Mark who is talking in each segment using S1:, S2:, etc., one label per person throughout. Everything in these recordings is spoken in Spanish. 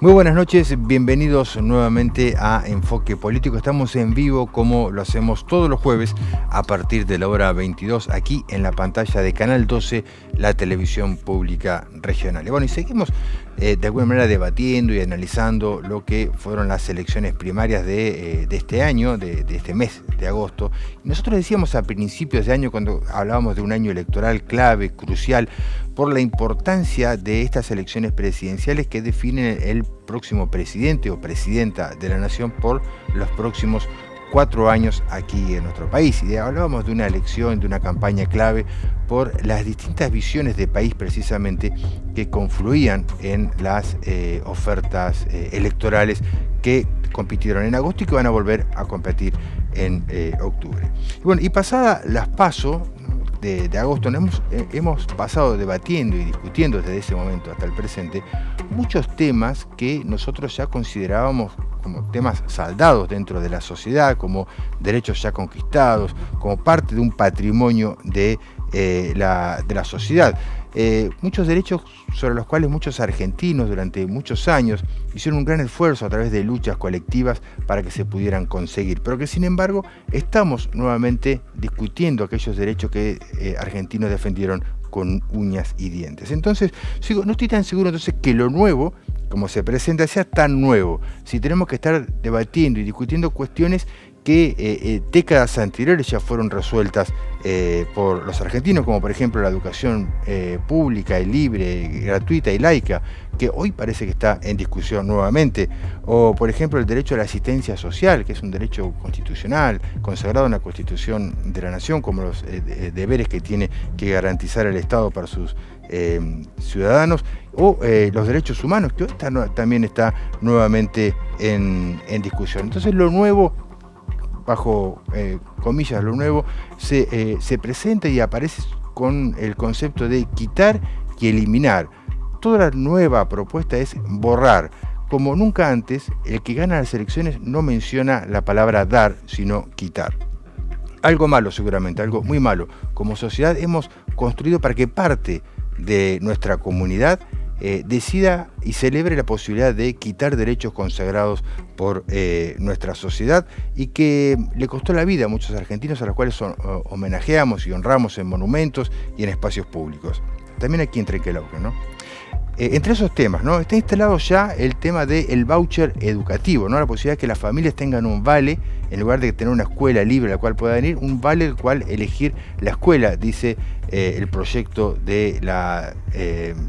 S1: Muy buenas noches, bienvenidos nuevamente a Enfoque Político. Estamos en vivo como lo hacemos todos los jueves a partir de la hora 22 aquí en la pantalla de Canal 12, la televisión pública regional. Y bueno, y seguimos de alguna manera debatiendo y analizando lo que fueron las elecciones primarias de este año, de este mes de agosto. Y nosotros decíamos a principios de año, cuando hablábamos de un año electoral clave, crucial, por la importancia de estas elecciones presidenciales que definen el próximo presidente o presidenta de la nación por los próximos 4 años aquí en nuestro país. Y hablábamos de una elección, de una campaña clave por las distintas visiones de país precisamente que confluían en las ofertas electorales que compitieron en agosto y que van a volver a competir en octubre. Y bueno, y pasada las PASO de agosto, hemos pasado debatiendo y discutiendo desde ese momento hasta el presente muchos temas que nosotros ya considerábamos como temas saldados dentro de la sociedad, como derechos ya conquistados, como parte de un patrimonio de la sociedad. Muchos derechos sobre los cuales muchos argentinos durante muchos años hicieron un gran esfuerzo a través de luchas colectivas para que se pudieran conseguir, pero que sin embargo estamos nuevamente discutiendo aquellos derechos que argentinos defendieron con uñas y dientes. Entonces, no estoy tan seguro entonces que lo nuevo, como se presenta, sea tan nuevo. Si tenemos que estar debatiendo y discutiendo cuestiones que décadas anteriores ya fueron resueltas por los argentinos, como por ejemplo la educación pública y libre, gratuita y laica, que hoy parece que está en discusión nuevamente, o por ejemplo el derecho a la asistencia social, que es un derecho constitucional, consagrado en la Constitución de la Nación, como los deberes que tiene que garantizar el Estado para sus ciudadanos, o los derechos humanos, que hoy también está nuevamente en discusión. Entonces lo nuevo, bajo comillas, lo nuevo, se presenta y aparece con el concepto de quitar y eliminar. Toda la nueva propuesta es borrar. Como nunca antes, el que gana las elecciones no menciona la palabra dar, sino quitar. Algo malo seguramente, algo muy malo. Como sociedad hemos construido para que parte de nuestra comunidad decida y celebre la posibilidad de quitar derechos consagrados por nuestra sociedad y que le costó la vida a muchos argentinos, a los cuales homenajeamos y honramos en monumentos y en espacios públicos. También aquí en Trenquelauquen, ¿no? Entre esos temas, ¿no? Está instalado ya el tema del voucher educativo, ¿no? La posibilidad de que las familias tengan un vale, en lugar de tener una escuela libre a la cual puedan ir, un vale al cual elegir la escuela, dice el proyecto de la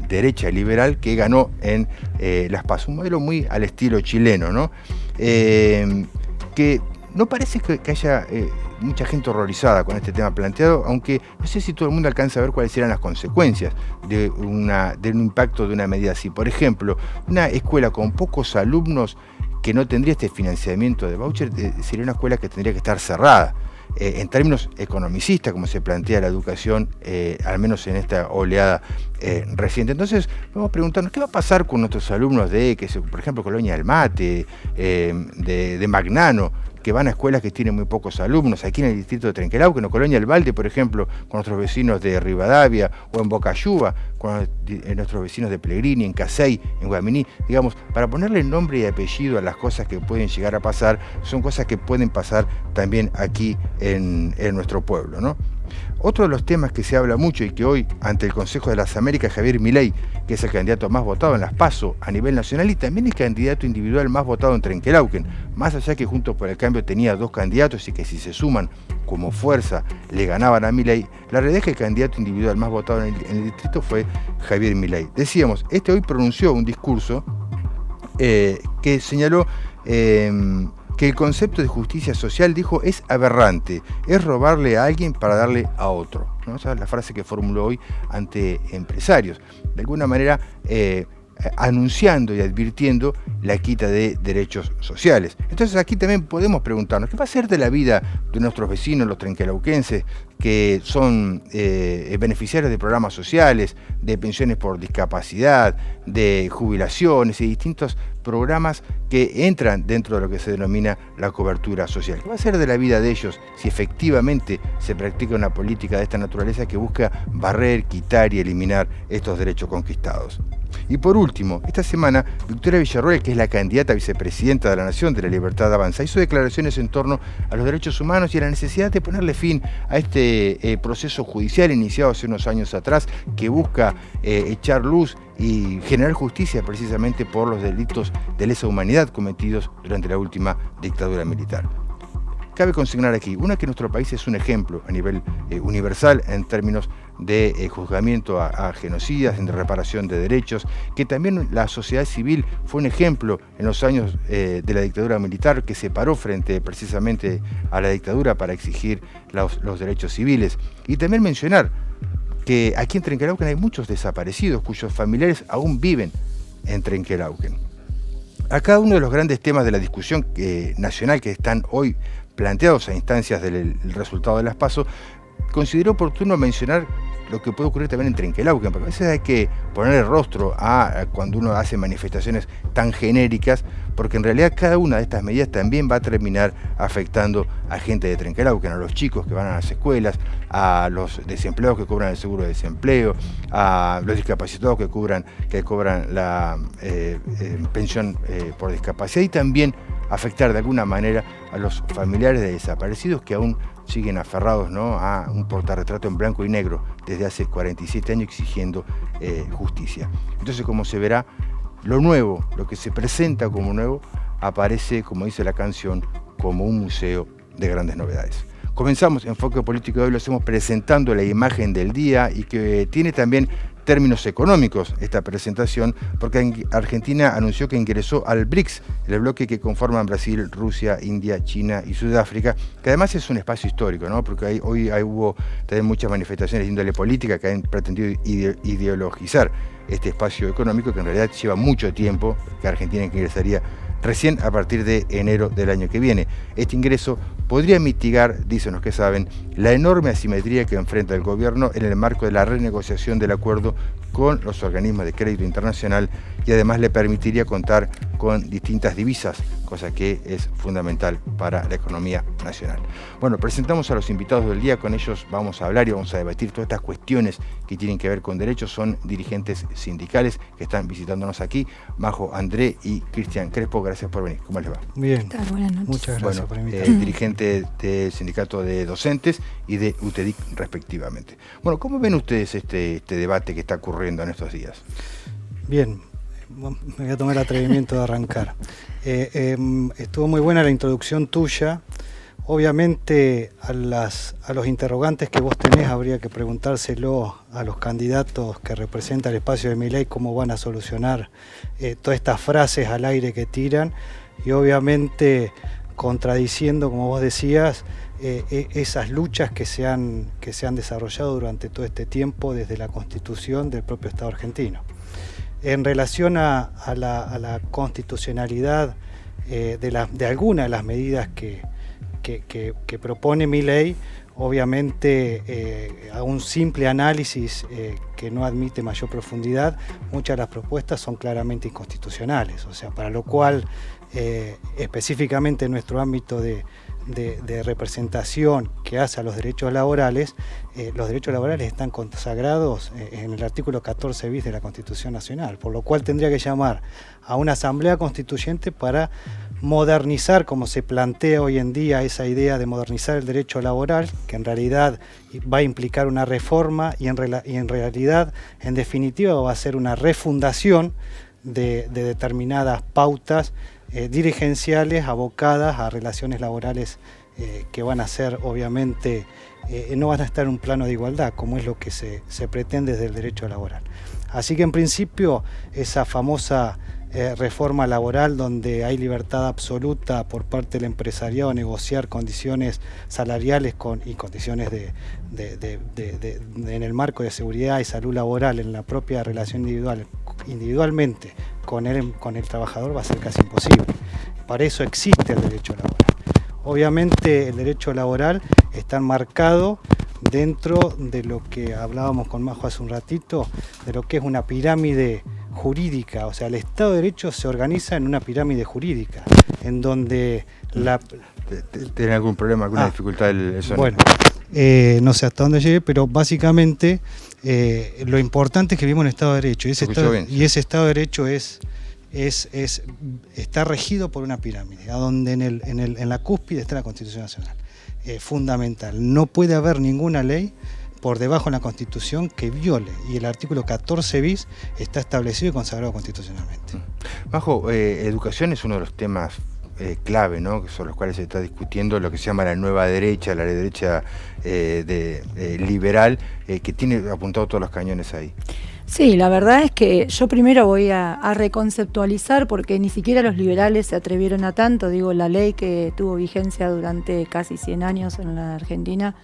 S1: derecha liberal que ganó en las PASO. Un modelo muy al estilo chileno, ¿no? Que no parece que haya mucha gente horrorizada con este tema planteado, aunque no sé si todo el mundo alcanza a ver cuáles serán las consecuencias de un impacto de una medida así. Por ejemplo, una escuela con pocos alumnos que no tendría este financiamiento de voucher sería una escuela que tendría que estar cerrada. En términos economicistas, como se plantea la educación, al menos en esta oleada reciente. Entonces, vamos a preguntarnos, ¿qué va a pasar con nuestros alumnos de, por ejemplo, Colonia del Mate, de Magnano, que van a escuelas que tienen muy pocos alumnos, aquí en el distrito de Trenquelauquen, o Colonia del Valde, por ejemplo, con nuestros vecinos de Rivadavia, o en Bocayuba, con nuestros vecinos de Pellegrini, en Casey, en Guaminí, digamos, para ponerle nombre y apellido a las cosas que pueden llegar a pasar, son cosas que pueden pasar también aquí en nuestro pueblo, ¿no? Otro de los temas que se habla mucho y que hoy, ante el Consejo de las Américas, Javier Milei, que es el candidato más votado en las PASO a nivel nacional y también el candidato individual más votado en Trenquelauquen, más allá que Juntos por el Cambio tenía 2 candidatos y que si se suman como fuerza le ganaban a Milei, la realidad es que el candidato individual más votado en el distrito fue Javier Milei. Decíamos, hoy pronunció un discurso que señaló que el concepto de justicia social, dijo, es aberrante, es robarle a alguien para darle a otro, ¿no? Esa es la frase que formuló hoy ante empresarios, de alguna manera anunciando y advirtiendo la quita de derechos sociales. Entonces aquí también podemos preguntarnos, ¿qué va a ser de la vida de nuestros vecinos, los trenquelauquenses, que son beneficiarios de programas sociales, de pensiones por discapacidad, de jubilaciones y distintos programas que entran dentro de lo que se denomina la cobertura social. ¿Qué va a ser de la vida de ellos si efectivamente se practica una política de esta naturaleza que busca barrer, quitar y eliminar estos derechos conquistados? Y por último, esta semana, Victoria Villarroel, que es la candidata a vicepresidenta de la Nación de la Libertad Avanza, hizo declaraciones en torno a los derechos humanos y a la necesidad de ponerle fin a este proceso judicial iniciado hace unos años atrás que busca echar luz y generar justicia precisamente por los delitos de lesa humanidad cometidos durante la última dictadura militar. Cabe consignar aquí, que nuestro país es un ejemplo a nivel universal en términos de juzgamiento a genocidas, en reparación de derechos, que también la sociedad civil fue un ejemplo en los años de la dictadura militar, que se paró frente precisamente a la dictadura para exigir los derechos civiles. Y también mencionar que aquí en Trenquelauquen hay muchos desaparecidos cuyos familiares aún viven en Trenquelauquen. A cada uno de los grandes temas de la discusión nacional que están hoy planteados a instancias del resultado de las PASO, consideró oportuno mencionar lo que puede ocurrir también en Trenquelauquen, porque a veces hay que poner el rostro a cuando uno hace manifestaciones tan genéricas, porque en realidad cada una de estas medidas también va a terminar afectando a gente de Trenquelauquen, a los chicos que van a las escuelas, a los desempleados que cobran el seguro de desempleo, a los discapacitados que cobran la pensión por discapacidad, y también afectar de alguna manera a los familiares de desaparecidos que aún siguen aferrados, ¿no?, a un portarretrato en blanco y negro desde hace 47 años exigiendo justicia. Entonces, como se verá, lo nuevo, lo que se presenta como nuevo, aparece, como dice la canción, como un museo de grandes novedades. Comenzamos Enfoque Político de hoy, lo hacemos presentando la imagen del día y que tiene también términos económicos esta presentación, porque Argentina anunció que ingresó al BRICS, el bloque que conforman Brasil, Rusia, India, China y Sudáfrica, que además es un espacio histórico, ¿no?, porque hoy hubo también muchas manifestaciones de índole política que han pretendido ideologizar este espacio económico, que en realidad lleva mucho tiempo, que Argentina ingresaría recién a partir de enero del año que viene. Este ingreso podría mitigar, dicen los que saben, la enorme asimetría que enfrenta el gobierno en el marco de la renegociación del acuerdo con los organismos de crédito internacional, y además le permitiría contar con distintas divisas, cosa que es fundamental para la economía nacional. Bueno, presentamos a los invitados del día, con ellos vamos a hablar y vamos a debatir todas estas cuestiones que tienen que ver con derechos. Son dirigentes sindicales que están visitándonos aquí, Majo André y Cristian Crespo. Gracias por venir. ¿Cómo les va?
S2: Bien.
S3: Buenas noches.
S2: Muchas gracias por invitarme.
S1: Dirigente del Sindicato de Docentes y de UTEDIC respectivamente. Bueno, ¿cómo ven ustedes este debate que está ocurriendo en estos días?
S2: Bien, me voy a tomar el atrevimiento de arrancar. Estuvo muy buena la introducción tuya. Obviamente a los interrogantes que vos tenés habría que preguntárselo a los candidatos que representan el espacio de Milei, cómo van a solucionar todas estas frases al aire que tiran, y obviamente contradiciendo, como vos decías, esas luchas que se han desarrollado durante todo este tiempo desde la Constitución del propio Estado argentino. En relación a la constitucionalidad de alguna de las medidas que propone Milei, obviamente a un simple análisis que no admite mayor profundidad, muchas de las propuestas son claramente inconstitucionales, o sea, para lo cual específicamente en nuestro ámbito de representación que hace a los derechos laborales están consagrados en el artículo 14 bis de la Constitución Nacional, por lo cual tendría que llamar a una asamblea constituyente para modernizar, como se plantea hoy en día esa idea de modernizar el derecho laboral, que en realidad va a implicar una reforma y en realidad, en definitiva, va a ser una refundación de determinadas pautas dirigenciales abocadas a relaciones laborales que van a ser, obviamente, no van a estar en un plano de igualdad, como es lo que se pretende desde el derecho laboral. Así que en principio esa famosa reforma laboral, donde hay libertad absoluta por parte del empresariado a negociar condiciones salariales y condiciones en el marco de seguridad y salud laboral en la propia relación individualmente con el trabajador, va a ser casi imposible. Para eso existe el derecho laboral. Obviamente el derecho laboral está enmarcado dentro de lo que hablábamos con Majo hace un ratito, de lo que es una pirámide jurídica. O sea, el Estado de Derecho se organiza en una pirámide jurídica, en donde
S1: ¿Tiene algún problema, alguna dificultad el sonido?
S2: Bueno, no sé hasta dónde llegué, pero básicamente lo importante es que vivimos en Estado de Derecho, y ese Estado de Derecho está regido por una pirámide, donde en la cúspide está la Constitución Nacional. Fundamental, no puede haber ninguna ley por debajo de la Constitución que viole, y el artículo 14 bis está establecido y consagrado constitucionalmente.
S1: Majo, educación es uno de los temas clave, ¿no? Sobre los cuales se está discutiendo lo que se llama la nueva derecha, la derecha liberal, que tiene apuntado todos los cañones ahí.
S3: Sí, la verdad es que yo primero voy a reconceptualizar, porque ni siquiera los liberales se atrevieron a tanto. Digo, la ley que tuvo vigencia durante casi 100 años en la Argentina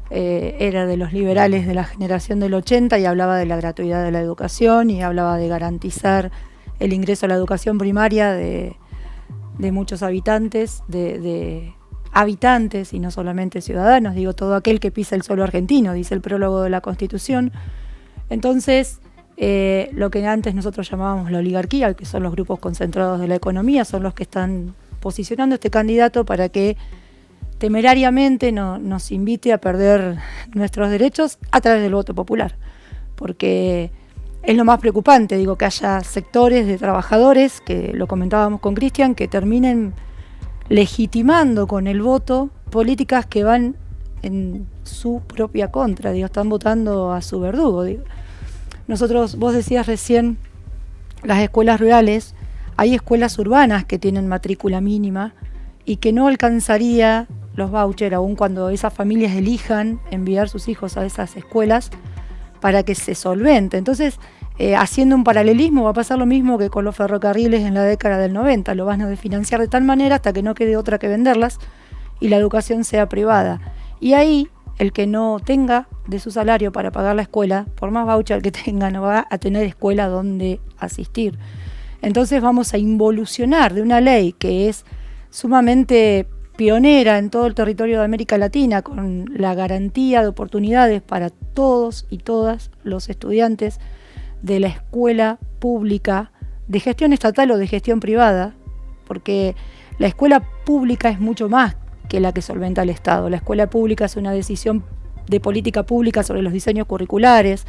S3: era de los liberales de la generación del 80 y hablaba de la gratuidad de la educación y hablaba de garantizar el ingreso a la educación primaria de muchos habitantes, de habitantes y no solamente ciudadanos. Digo, todo aquel que pisa el suelo argentino, dice el prólogo de la Constitución. Entonces, lo que antes nosotros llamábamos la oligarquía, que son los grupos concentrados de la economía, son los que están posicionando este candidato para que temerariamente nos invite a perder nuestros derechos a través del voto popular. Porque es lo más preocupante, digo, que haya sectores de trabajadores, que lo comentábamos con Cristian, que terminen legitimando con el voto políticas que van en su propia contra, digo, están votando a su verdugo. Digo. Nosotros, vos decías recién, las escuelas rurales, hay escuelas urbanas que tienen matrícula mínima y que no alcanzaría los vouchers, aun cuando esas familias elijan enviar sus hijos a esas escuelas para que se solvente. Entonces, haciendo un paralelismo, va a pasar lo mismo que con los ferrocarriles en la década del 90, lo van a financiar de tal manera hasta que no quede otra que venderlas y la educación sea privada. Y ahí, el que no tenga de su salario para pagar la escuela, por más voucher que tenga, no va a tener escuela donde asistir. Entonces vamos a involucionar de una ley que es sumamente pionera en todo el territorio de América Latina, con la garantía de oportunidades para todos y todas los estudiantes de la escuela pública, de gestión estatal o de gestión privada, porque la escuela pública es mucho más que la que solventa el Estado. La escuela pública es una decisión de política pública sobre los diseños curriculares,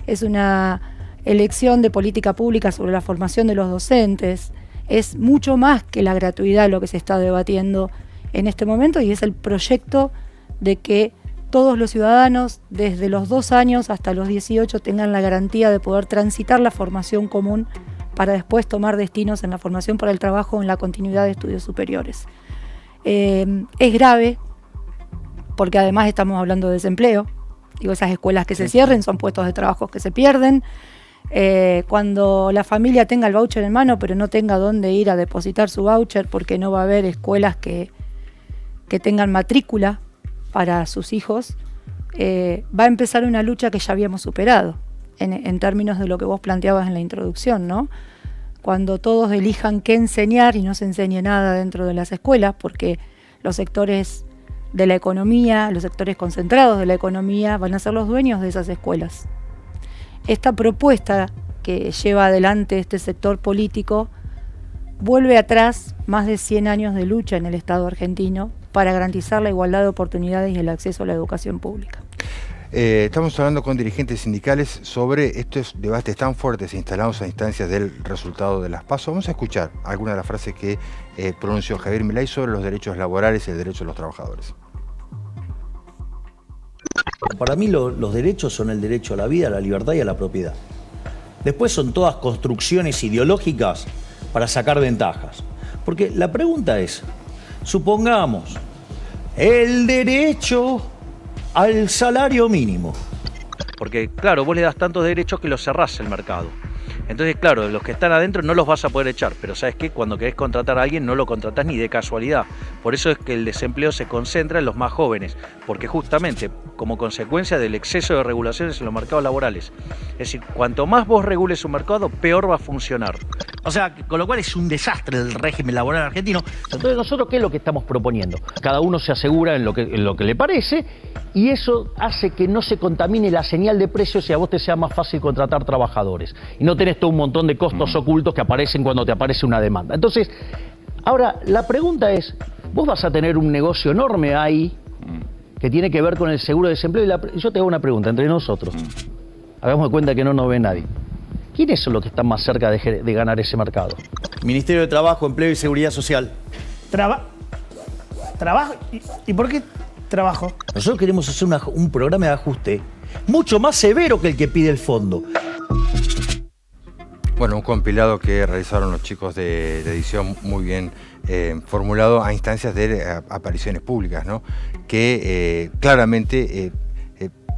S3: es una elección de política pública sobre la formación de los docentes, es mucho más que la gratuidad lo que se está debatiendo en este momento, y es el proyecto de que todos los ciudadanos desde los 2 años hasta los 18 tengan la garantía de poder transitar la formación común para después tomar destinos en la formación para el trabajo o en la continuidad de estudios superiores. Es grave porque además estamos hablando de desempleo. Digo, esas escuelas que se cierren son puestos de trabajo que se pierden. Cuando la familia tenga el voucher en mano pero no tenga dónde ir a depositar su voucher porque no va a haber escuelas que tengan matrícula para sus hijos, va a empezar una lucha que ya habíamos superado en términos de lo que vos planteabas en la introducción, ¿no? Cuando todos elijan qué enseñar y no se enseñe nada dentro de las escuelas, porque los sectores de la economía, los sectores concentrados de la economía van a ser los dueños de esas escuelas. Esta propuesta que lleva adelante este sector político vuelve atrás más de 100 años de lucha en el Estado argentino para garantizar la igualdad de oportunidades y el acceso a la educación pública.
S1: Estamos hablando con dirigentes sindicales sobre estos debates tan fuertes instalados a instancias del resultado de las PASO. Vamos a escuchar algunas de las frases que pronunció Javier Milei sobre los derechos laborales y el derecho de los trabajadores.
S4: Para mí los derechos son el derecho a la vida, a la libertad y a la propiedad. Después son todas construcciones ideológicas para sacar ventajas. Porque la pregunta es, supongamos, el derecho al salario mínimo. Porque, claro, vos le das tantos derechos que los cerrás el mercado. Entonces, claro, los que están adentro no los vas a poder echar, pero ¿sabes qué? Cuando querés contratar a alguien no lo contratás ni de casualidad. Por eso es que el desempleo se concentra en los más jóvenes, porque justamente como consecuencia del exceso de regulaciones en los mercados laborales. Es decir, cuanto más vos regules un mercado, peor va a funcionar. O sea, con lo cual es un desastre el régimen laboral argentino. Entonces, nosotros, ¿qué es lo que estamos proponiendo? Cada uno se asegura en lo que le parece, y eso hace que no se contamine la señal de precios y a vos te sea más fácil contratar trabajadores. Y no tenés todo un montón de costos ocultos que aparecen cuando te aparece una demanda. Entonces, ahora, la pregunta es, vos vas a tener un negocio enorme ahí que tiene que ver con el seguro de desempleo. Y yo te hago una pregunta, entre nosotros. Hagamos de cuenta que no nos ve nadie. ¿Quiénes son los que están más cerca de ganar ese mercado?
S5: Ministerio de Trabajo, Empleo y Seguridad Social.
S6: ¿Trabajo? ¿Y por qué trabajo?
S4: Nosotros queremos hacer un programa de ajuste mucho más severo que el que pide el fondo.
S1: Bueno, un compilado que realizaron los chicos de edición muy bien formulado a instancias de apariciones públicas, ¿no? Que claramente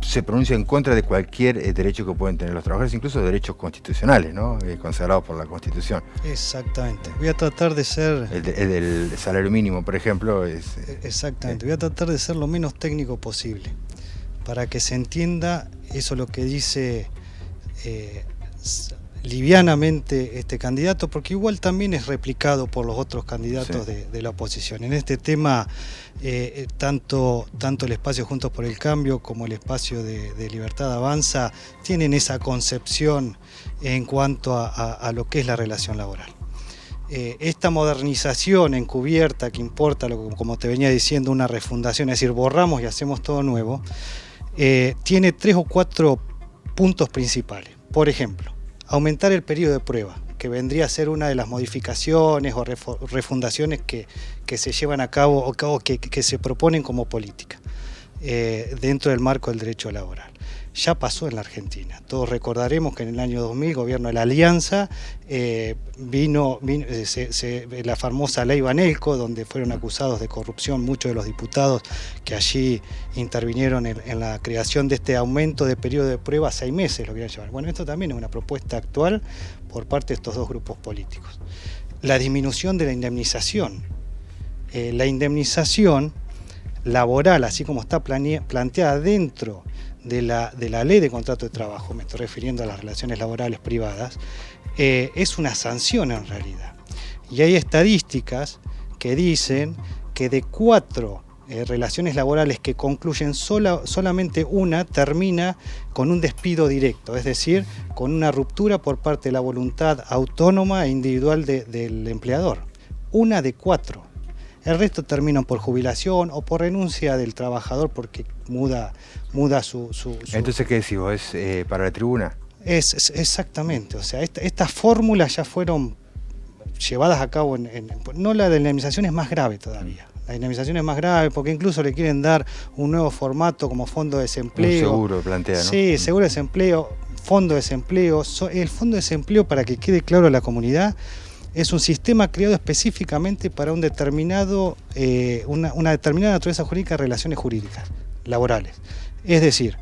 S1: se pronuncia en contra de cualquier derecho que pueden tener los trabajadores, incluso derechos constitucionales, ¿no? Consagrados por la Constitución.
S2: Exactamente. Voy a tratar de ser...
S1: El del salario mínimo, por ejemplo, es...
S2: Exactamente. Voy a tratar de ser lo menos técnico posible, para que se entienda eso lo que dice livianamente este candidato, porque igual también es replicado por los otros candidatos de la oposición. En este tema, tanto el espacio Juntos por el Cambio como el espacio de Libertad Avanza tienen esa concepción en cuanto a lo que es la relación laboral. Esta modernización encubierta que importa, como te venía diciendo, una refundación, es decir, borramos y hacemos todo nuevo, tiene 3 o 4 puntos principales. Por ejemplo, aumentar el periodo de prueba, que vendría a ser una de las modificaciones o refundaciones que se llevan a cabo o que se proponen como política dentro del marco del derecho laboral. Ya pasó en la Argentina. Todos recordaremos que en el año 2000, gobierno de la Alianza, vino la famosa ley Banelco, donde fueron acusados de corrupción muchos de los diputados que allí intervinieron en la creación de este aumento de periodo de prueba a 6 meses, lo querían llevar. Bueno, esto también es una propuesta actual por parte de estos dos grupos políticos. La disminución de la indemnización. La indemnización laboral, así como está planteada dentro de la ley de contrato de trabajo, me estoy refiriendo a las relaciones laborales privadas, es una sanción en realidad. Y hay estadísticas que dicen que de 4 relaciones laborales que concluyen, solamente una termina con un despido directo, es decir, con una ruptura por parte de la voluntad autónoma e individual del empleador. Una de 4. El resto terminan por jubilación o por renuncia del trabajador porque muda su...
S1: Entonces, ¿qué decís vos? ¿Es para la tribuna?
S2: Exactamente, o sea, estas fórmulas ya fueron llevadas a cabo no, la de la indemnización es más grave todavía. La indemnización es más grave porque incluso le quieren dar un nuevo formato como fondo de desempleo.
S1: Un seguro plantea, ¿no?
S2: Sí, seguro de desempleo, fondo de desempleo. El fondo de desempleo, para que quede claro a la comunidad, es un sistema creado específicamente para una determinada naturaleza jurídica de relaciones jurídicas, laborales. Es decir,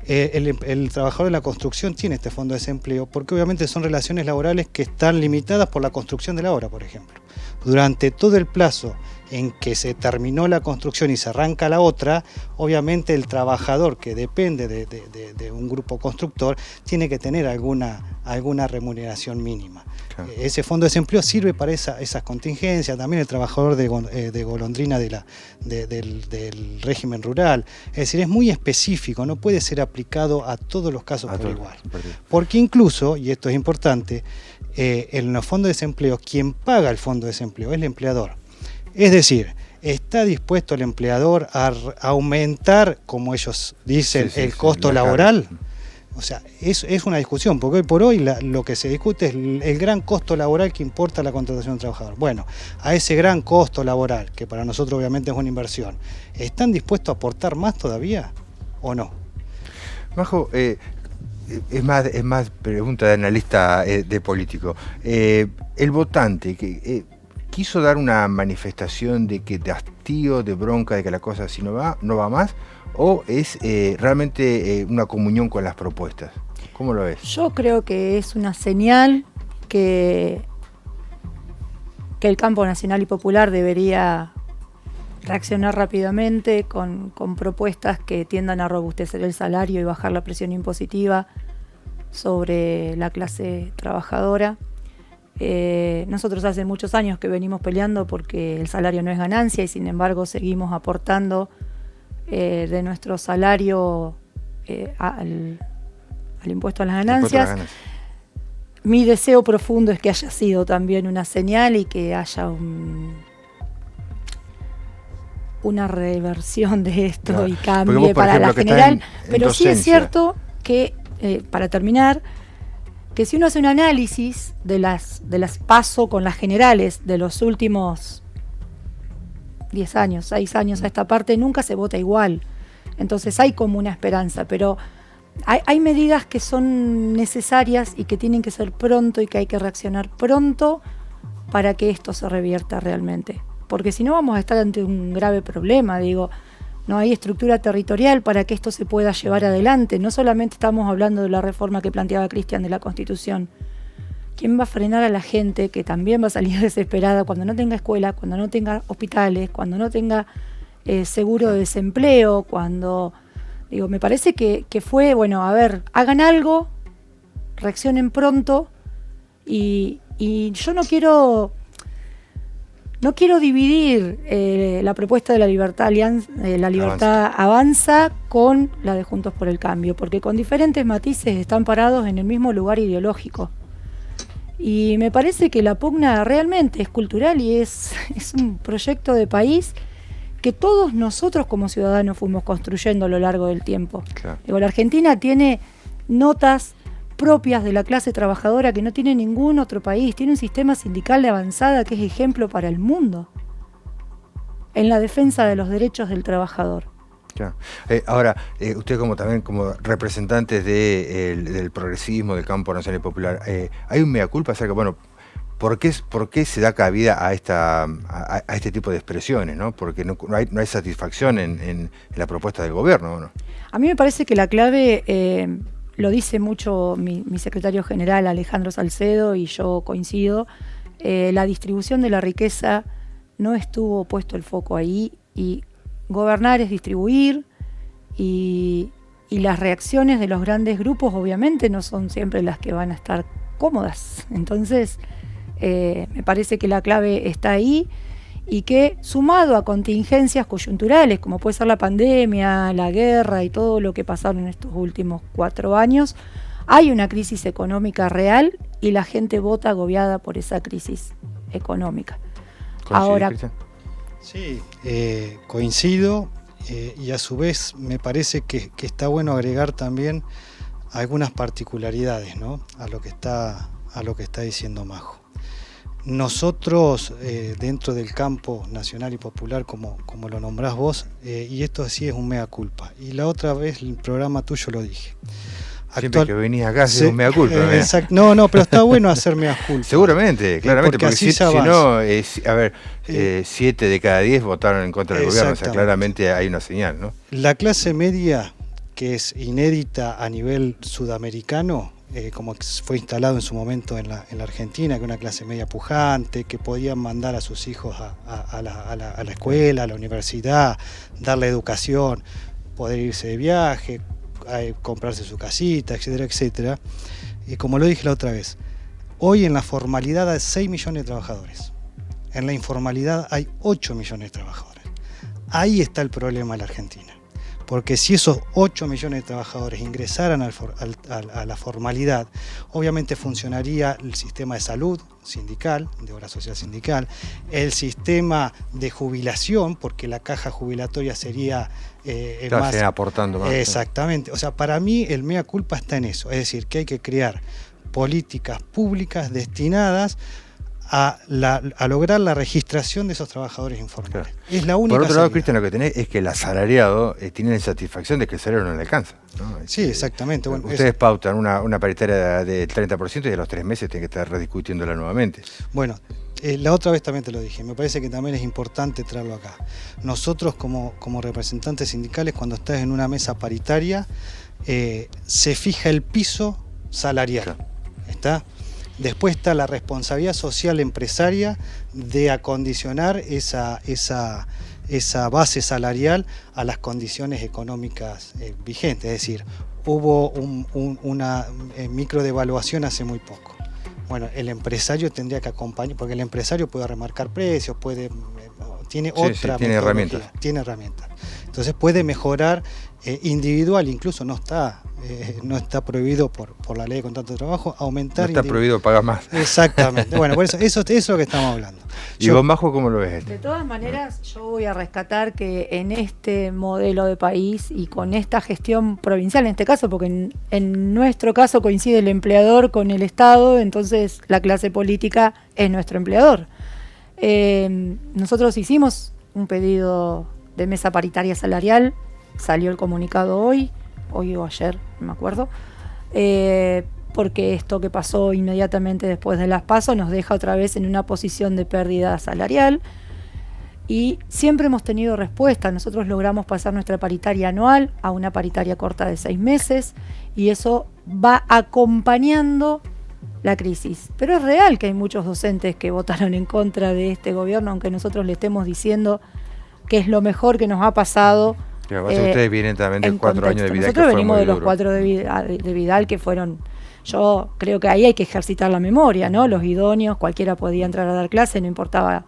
S2: el trabajador de la construcción tiene este fondo de desempleo porque obviamente son relaciones laborales que están limitadas por la construcción de la obra, por ejemplo. Durante todo el plazo en que se terminó la construcción y se arranca la otra, obviamente el trabajador que depende de un grupo constructor tiene que tener alguna remuneración mínima. Claro. Ese fondo de desempleo sirve para esas contingencias, también el trabajador de golondrina del régimen rural. Es decir, es muy específico, no puede ser aplicado a todos los casos por igual. Porque incluso, y esto es importante, en los fondos de desempleo, quien paga el fondo de desempleo es el empleador. Es decir, ¿está dispuesto el empleador a aumentar, como ellos dicen, el costo laboral? O sea, es una discusión, porque hoy por hoy lo que se discute es el gran costo laboral que importa la contratación de un trabajador. Bueno, a ese gran costo laboral, que para nosotros obviamente es una inversión, ¿están dispuestos a aportar más todavía o no?
S1: Majo, es más pregunta de analista de político. El votante que quiso dar una manifestación de hastío, de bronca, de que la cosa así no va más, o es realmente una comunión con las propuestas. ¿Cómo lo ves?
S3: Yo creo que es una señal que el campo nacional y popular debería reaccionar rápidamente con propuestas que tiendan a robustecer el salario y bajar la presión impositiva sobre la clase trabajadora. Nosotros hace muchos años que venimos peleando porque el salario no es ganancia y sin embargo seguimos aportando de nuestro salario al impuesto a las ganancias. Mi deseo profundo es que haya sido también una señal y que haya una reversión de esto, claro, y cambie vos, para ejemplo, la general. Pero sí es cierto que, para terminar, que si uno hace un análisis de las PASO con las generales de los últimos 10 años, 6 años a esta parte, nunca se vota igual. Entonces hay como una esperanza, pero hay medidas que son necesarias y que tienen que ser pronto y que hay que reaccionar pronto para que esto se revierta realmente. Porque si no vamos a estar ante un grave problema, digo, no hay estructura territorial para que esto se pueda llevar adelante. No solamente estamos hablando de la reforma que planteaba Cristian de la Constitución. ¿Quién va a frenar a la gente que también va a salir desesperada cuando no tenga escuela, cuando no tenga hospitales, cuando no tenga seguro de desempleo, cuando... Digo, me parece que fue, bueno, a ver, hagan algo, reaccionen pronto y yo no quiero dividir la propuesta de la Libertad Avanza con la de Juntos por el Cambio, porque con diferentes matices están parados en el mismo lugar ideológico. Y me parece que la pugna realmente es cultural y es un proyecto de país que todos nosotros como ciudadanos fuimos construyendo a lo largo del tiempo. Claro. Digo, la Argentina tiene notas propias de la clase trabajadora que no tiene ningún otro país. Tiene un sistema sindical de avanzada que es ejemplo para el mundo en la defensa de los derechos del trabajador.
S1: Claro. Ahora, usted también como representantes del progresismo, del campo nacional y popular, hay un mea culpa acerca, bueno, ¿por qué se da cabida a este tipo de expresiones, ¿no? Porque no hay satisfacción en la propuesta del gobierno, ¿no?
S3: A mí me parece que la clave, lo dice mucho mi secretario general Alejandro Salcedo y yo coincido, la distribución de la riqueza no estuvo puesto el foco ahí, y gobernar es distribuir, y las reacciones de los grandes grupos obviamente no son siempre las que van a estar cómodas. Entonces... me parece que la clave está ahí y que, sumado a contingencias coyunturales como puede ser la pandemia, la guerra y todo lo que pasaron en estos últimos 4 años, hay una crisis económica real y la gente vota agobiada por esa crisis económica. Ahora,
S2: Cristian? Sí, coincido, y a su vez me parece que está bueno agregar también algunas particularidades, ¿no?, a lo que está diciendo Majo. Nosotros, dentro del campo nacional y popular, como lo nombrás vos, y esto sí es un mea culpa, y la otra vez el programa tuyo lo dije.
S1: Siempre que venís acá es un mea culpa.
S2: No, pero está bueno hacer mea culpa.
S1: Seguramente, claramente, porque si no, a ver, 7 de cada 10 votaron en contra del gobierno, o sea, claramente hay una señal, ¿no?
S2: La clase media, que es inédita a nivel sudamericano, como fue instalado en su momento en la Argentina, que una clase media pujante, que podían mandar a sus hijos a la escuela, a la universidad, darle educación, poder irse de viaje, comprarse su casita, etcétera, etcétera. Y como lo dije la otra vez, hoy en la formalidad hay 6 millones de trabajadores, en la informalidad hay 8 millones de trabajadores. Ahí está el problema de la Argentina. Porque si esos 8 millones de trabajadores ingresaran a la formalidad, obviamente funcionaría el sistema de salud sindical, de obra social sindical, el sistema de jubilación, porque la caja jubilatoria sería más...
S1: aportando más.
S2: Exactamente. O sea, para mí el mea culpa está en eso. Es decir, que hay que crear políticas públicas destinadas a lograr la registración de esos trabajadores informales. Claro. Es la única.
S1: Por otro lado, Cristian, lo que tenés es que el asalariado tiene la insatisfacción de que el salario no le alcanza, ¿no?
S2: Sí, exactamente. Bueno,
S1: ustedes pautan una paritaria del 30% y a los 3 meses tienen que estar rediscutiéndola nuevamente.
S2: Bueno, la otra vez también te lo dije, me parece que también es importante traerlo acá. Nosotros como representantes sindicales, cuando estás en una mesa paritaria, se fija el piso salarial. Claro. ¿Está? Después está la responsabilidad social empresaria de acondicionar esa base salarial a las condiciones económicas vigentes. Es decir, hubo una microdevaluación hace muy poco. Bueno, el empresario tendría que acompañar, porque el empresario puede remarcar precios, tiene otra
S1: tiene
S2: metodología,
S1: herramientas.
S2: tiene herramientas. Entonces puede mejorar individual, incluso no está prohibido por la ley de contrato de trabajo, aumentar.
S1: No está prohibido pagar más.
S2: Exactamente. Bueno, por eso es lo que estamos hablando.
S1: ¿Y vos, Majo, cómo lo ves?
S3: De todas maneras, yo voy a rescatar que en este modelo de país y con esta gestión provincial, en este caso, porque en nuestro caso coincide el empleador con el Estado, entonces la clase política es nuestro empleador. Nosotros hicimos un pedido de mesa paritaria salarial, salió el comunicado hoy o ayer, no me acuerdo, porque esto que pasó inmediatamente después de las PASO nos deja otra vez en una posición de pérdida salarial, y siempre hemos tenido respuesta. Nosotros logramos pasar nuestra paritaria anual a una paritaria corta de 6 meses, y eso va acompañando la crisis. Pero es real que hay muchos docentes que votaron en contra de este gobierno, aunque nosotros le estemos diciendo que es lo mejor que nos ha pasado.
S1: Ustedes vienen también de 4 años de Vidal.
S3: Nosotros venimos de los 4 de Vidal, que fueron, yo creo que ahí hay que ejercitar la memoria, ¿no? Los idóneos, cualquiera podía entrar a dar clase, no importaba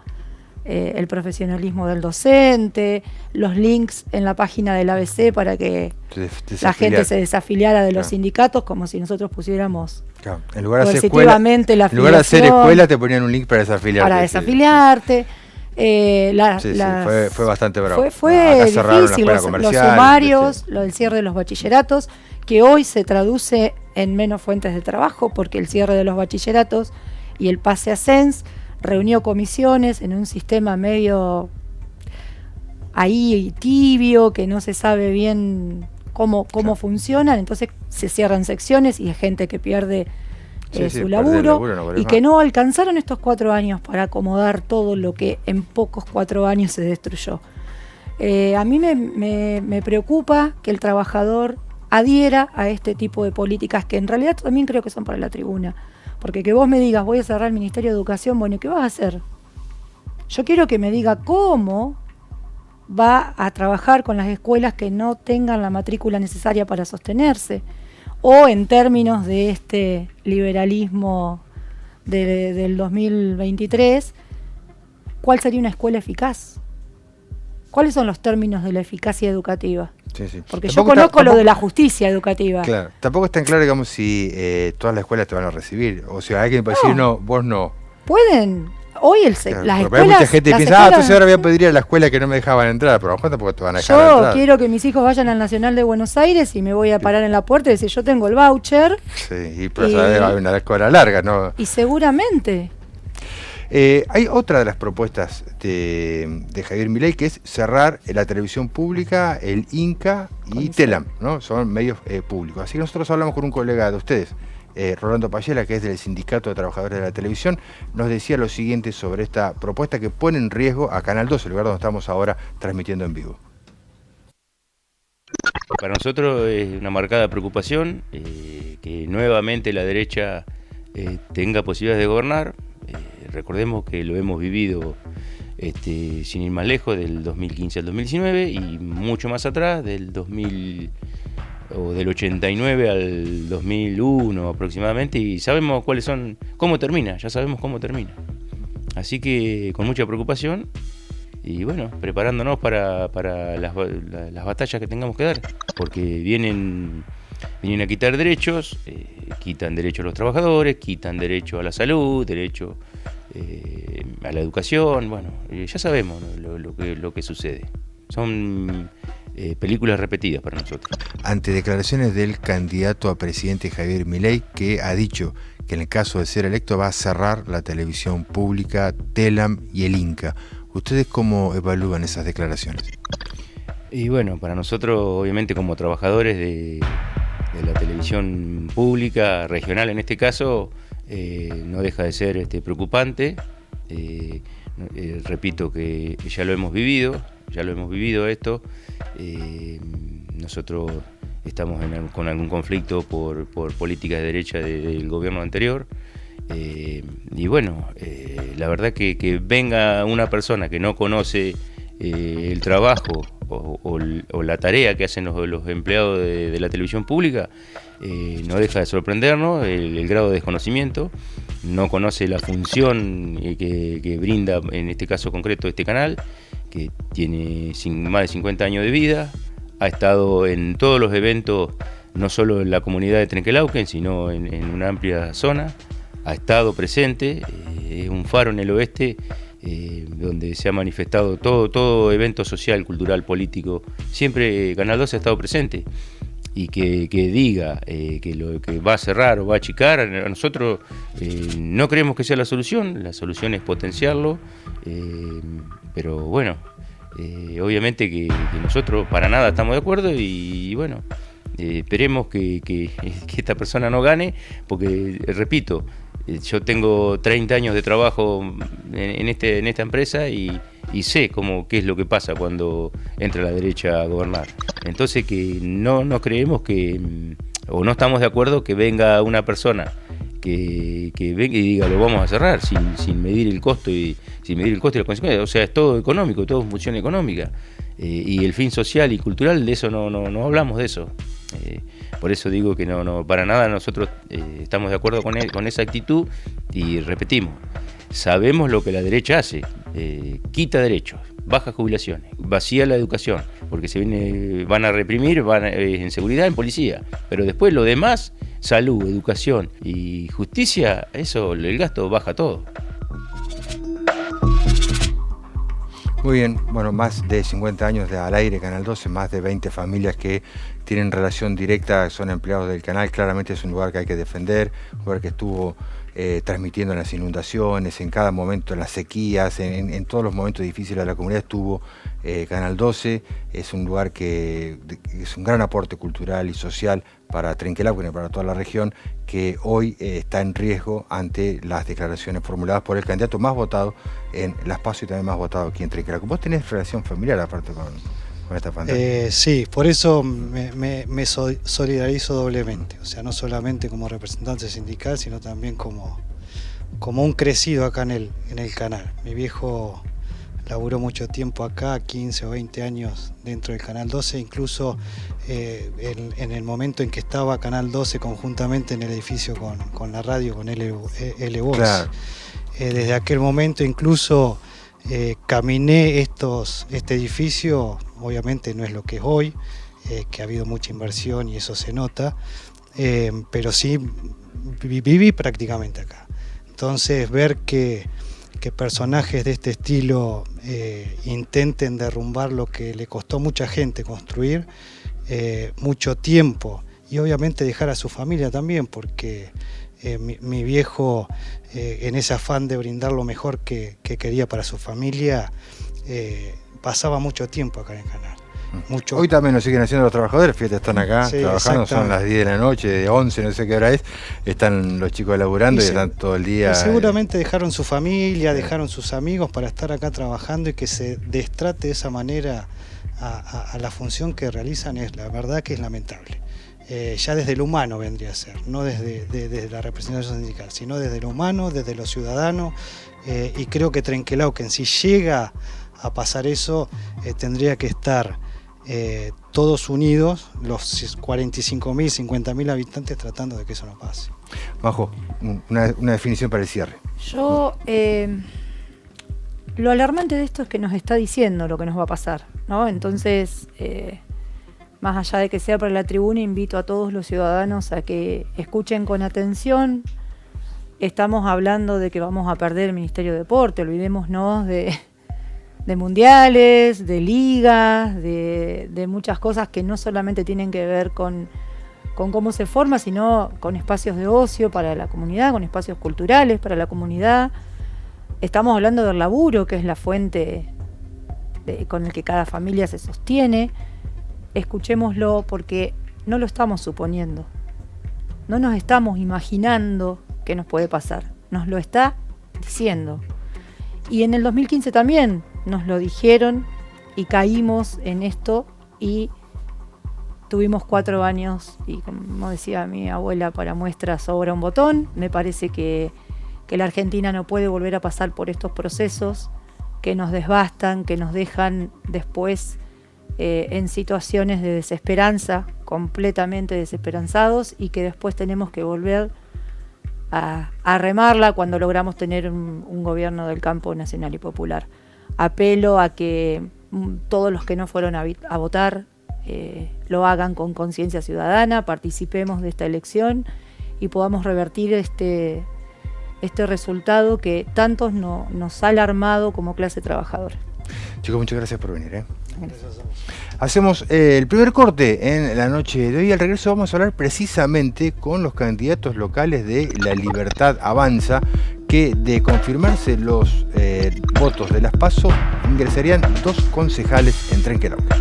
S3: el profesionalismo del docente, los links en la página del ABC para que la gente se desafiliara de los sindicatos, como si nosotros pusiéramos
S1: en lugar de hacer escuela te ponían un link para desafiliarte.
S3: Para desafiliarte.
S1: Fue bastante bravo.
S3: Fue difícil, los sumarios, lo del cierre de los bachilleratos, que hoy se traduce en menos fuentes de trabajo, porque el cierre de los bachilleratos y el pase a CENS reunió comisiones en un sistema medio ahí tibio, que no se sabe bien cómo funcionan, entonces se cierran secciones y hay gente que pierde su laburo, y que no alcanzaron estos 4 años para acomodar todo lo que en pocos 4 años se destruyó. A mí me preocupa que el trabajador adhiera a este tipo de políticas, que en realidad también creo que son para la tribuna, porque que vos me digas voy a cerrar el Ministerio de Educación, bueno, ¿qué vas a hacer? Yo quiero que me diga cómo va a trabajar con las escuelas que no tengan la matrícula necesaria para sostenerse, o en términos de este liberalismo del 2023, ¿cuál sería una escuela eficaz? ¿Cuáles son los términos de la eficacia educativa? Porque yo conozco lo de la justicia educativa.
S1: Claro, tampoco es tan claro, digamos, si todas las escuelas te van a recibir. O sea, alguien puede decir, no, vos no.
S3: Pueden. Hoy las escuelas...
S1: Hay mucha gente que piensa, entonces ahora voy a pedir a la escuela que no me dejaban entrar, pero a lo mejor tampoco te van a dejar entrar.
S3: Yo quiero que mis hijos vayan al Nacional de Buenos Aires y me voy a parar en la puerta y decir, yo tengo el voucher.
S1: Sí, pero hay una escuela larga, ¿no?
S3: Y seguramente...
S1: Hay otra de las propuestas de Javier Milei, que es cerrar la televisión pública, el Inca y Telam, ¿no? Son medios públicos. Así que nosotros hablamos con un colega de ustedes, Rolando Payela, que es del Sindicato de Trabajadores de la Televisión, nos decía lo siguiente sobre esta propuesta que pone en riesgo a Canal 12, el lugar donde estamos ahora transmitiendo en vivo.
S7: Para nosotros es una marcada preocupación que nuevamente la derecha tenga posibilidades de gobernar. Recordemos que lo hemos vivido sin ir más lejos, del 2015 al 2019 y mucho más atrás, del 2000 o del 89 al 2001 aproximadamente, y sabemos cómo termina, ya sabemos cómo termina. Así que con mucha preocupación y bueno, preparándonos para las batallas que tengamos que dar, porque vienen a quitar derechos, quitan derechos a los trabajadores, quitan derecho a la salud, derecho a la educación, bueno, ya sabemos lo que sucede. Son películas repetidas para nosotros.
S1: Ante declaraciones del candidato a presidente Javier Milei, que ha dicho que en el caso de ser electo va a cerrar la televisión pública, Telam y el Inca, ¿ustedes cómo evalúan esas declaraciones?
S7: Y bueno, para nosotros, obviamente, como trabajadores de la televisión pública, regional en este caso, no deja de ser preocupante. Repito que ya lo hemos vivido esto. Nosotros estamos con algún conflicto por políticas de derecha del gobierno anterior. Y bueno, la verdad que venga una persona que no conoce el trabajo o la tarea que hacen los empleados de la televisión pública, no deja de sorprendernos el grado de desconocimiento. No conoce la función que brinda, en este caso concreto, este canal, que tiene más de 50 años de vida, ha estado en todos los eventos, no solo en la comunidad de Trenquelauquen, sino en una amplia zona, ha estado presente, es un faro en el oeste, donde se ha manifestado todo evento social, cultural, político, siempre Canal 12 ha estado presente. Y que diga que lo que va a cerrar o va a achicar, a nosotros no creemos que sea la solución es potenciarlo, pero bueno, obviamente que nosotros para nada estamos de acuerdo y bueno, esperemos que esta persona no gane, porque repito, yo tengo 30 años de trabajo en esta empresa y sé qué es lo que pasa cuando entra la derecha a gobernar. Entonces que no creemos o no estamos de acuerdo que venga una persona que venga y diga lo vamos a cerrar sin medir el costo y la consecuencia. O sea, es todo económico, todo es función económica. Y el fin social y cultural, de eso no hablamos de eso. Por eso digo que no para nada nosotros estamos de acuerdo con esa actitud y repetimos, sabemos lo que la derecha hace, quita derechos, baja jubilaciones, vacía la educación, porque van a reprimir, en seguridad, en policía, pero después lo demás, salud, educación y justicia, eso, el gasto baja todo.
S1: Muy bien, bueno, más de 50 años al aire, Canal 12, más de 20 familias que tienen relación directa, son empleados del canal. Claramente es un lugar que hay que defender, un lugar que estuvo transmitiendo en las inundaciones, en cada momento, en las sequías, en todos los momentos difíciles de la comunidad estuvo Canal 12. Es un lugar que es un gran aporte cultural y social para Trenquelauquen y para toda la región, que hoy está en riesgo ante las declaraciones formuladas por el candidato más votado en Las PASO y también más votado aquí en Trenquelauquen. ¿Vos tenés relación familiar aparte con esta pantalla?
S2: Sí, por eso me solidarizo doblemente, o sea, no solamente como representante sindical, sino también como un crecido acá en el canal. Mi viejo laburó mucho tiempo acá, 15 o 20 años dentro del Canal 12, incluso en el momento en que estaba Canal 12 conjuntamente en el edificio con la radio, con L Voz.
S1: Claro.
S2: Desde aquel momento incluso caminé este edificio, obviamente no es lo que es hoy, que ha habido mucha inversión y eso se nota, pero sí viví prácticamente acá. Entonces ver que personajes de este estilo intenten derrumbar lo que le costó a mucha gente construir, mucho tiempo, y obviamente dejar a su familia también, porque mi viejo, en ese afán de brindar lo mejor que quería para su familia, pasaba mucho tiempo acá en el canal.
S1: Hoy también lo siguen haciendo los trabajadores, fíjate, están acá
S2: sí,
S1: trabajando, son las 10 de la noche, de 11, no sé qué hora es, están los chicos laburando y están todo el día.
S2: Y seguramente dejaron su familia, dejaron sus amigos para estar acá trabajando, y que se destrate de esa manera a la función que realizan, la verdad que es lamentable. Ya desde lo humano vendría a ser, no desde la representación sindical, sino desde lo humano, desde los ciudadanos, y creo que Trenquelauquen, si llega a pasar eso, tendría que estar todos unidos, los 45.000, 50.000 habitantes, tratando de que eso no pase.
S1: Majo, una definición para el cierre.
S3: Yo, lo alarmante de esto es que nos está diciendo lo que nos va a pasar, ¿no? Entonces, más allá de que sea para la tribuna, invito a todos los ciudadanos a que escuchen con atención. Estamos hablando de que vamos a perder el Ministerio de Deporte, olvidémonos de mundiales, de ligas, de muchas cosas que no solamente tienen que ver con cómo se forma, sino con espacios de ocio para la comunidad, con espacios culturales para la comunidad. Estamos hablando del laburo, que es la fuente con el que cada familia se sostiene. Escuchémoslo, porque no lo estamos suponiendo. No nos estamos imaginando qué nos puede pasar. Nos lo está diciendo. Y en el 2015 también nos lo dijeron y caímos en esto y tuvimos 4 años y, como decía mi abuela, para muestra sobra un botón. Me parece que la Argentina no puede volver a pasar por estos procesos que nos desbastan, que nos dejan después en situaciones de desesperanza, completamente desesperanzados y que después tenemos que volver a remarla cuando logramos tener un gobierno del campo nacional y popular. Apelo a que todos los que no fueron a votar lo hagan con conciencia ciudadana, participemos de esta elección y podamos revertir este resultado que tantos nos ha alarmado como clase trabajadora.
S1: Chicos, muchas gracias por venir. Gracias. Hacemos el primer corte en la noche de hoy. Al regreso vamos a hablar precisamente con los candidatos locales de La Libertad Avanza, que de confirmarse los votos de las PASO ingresarían 2 concejales en Trenquelauquen.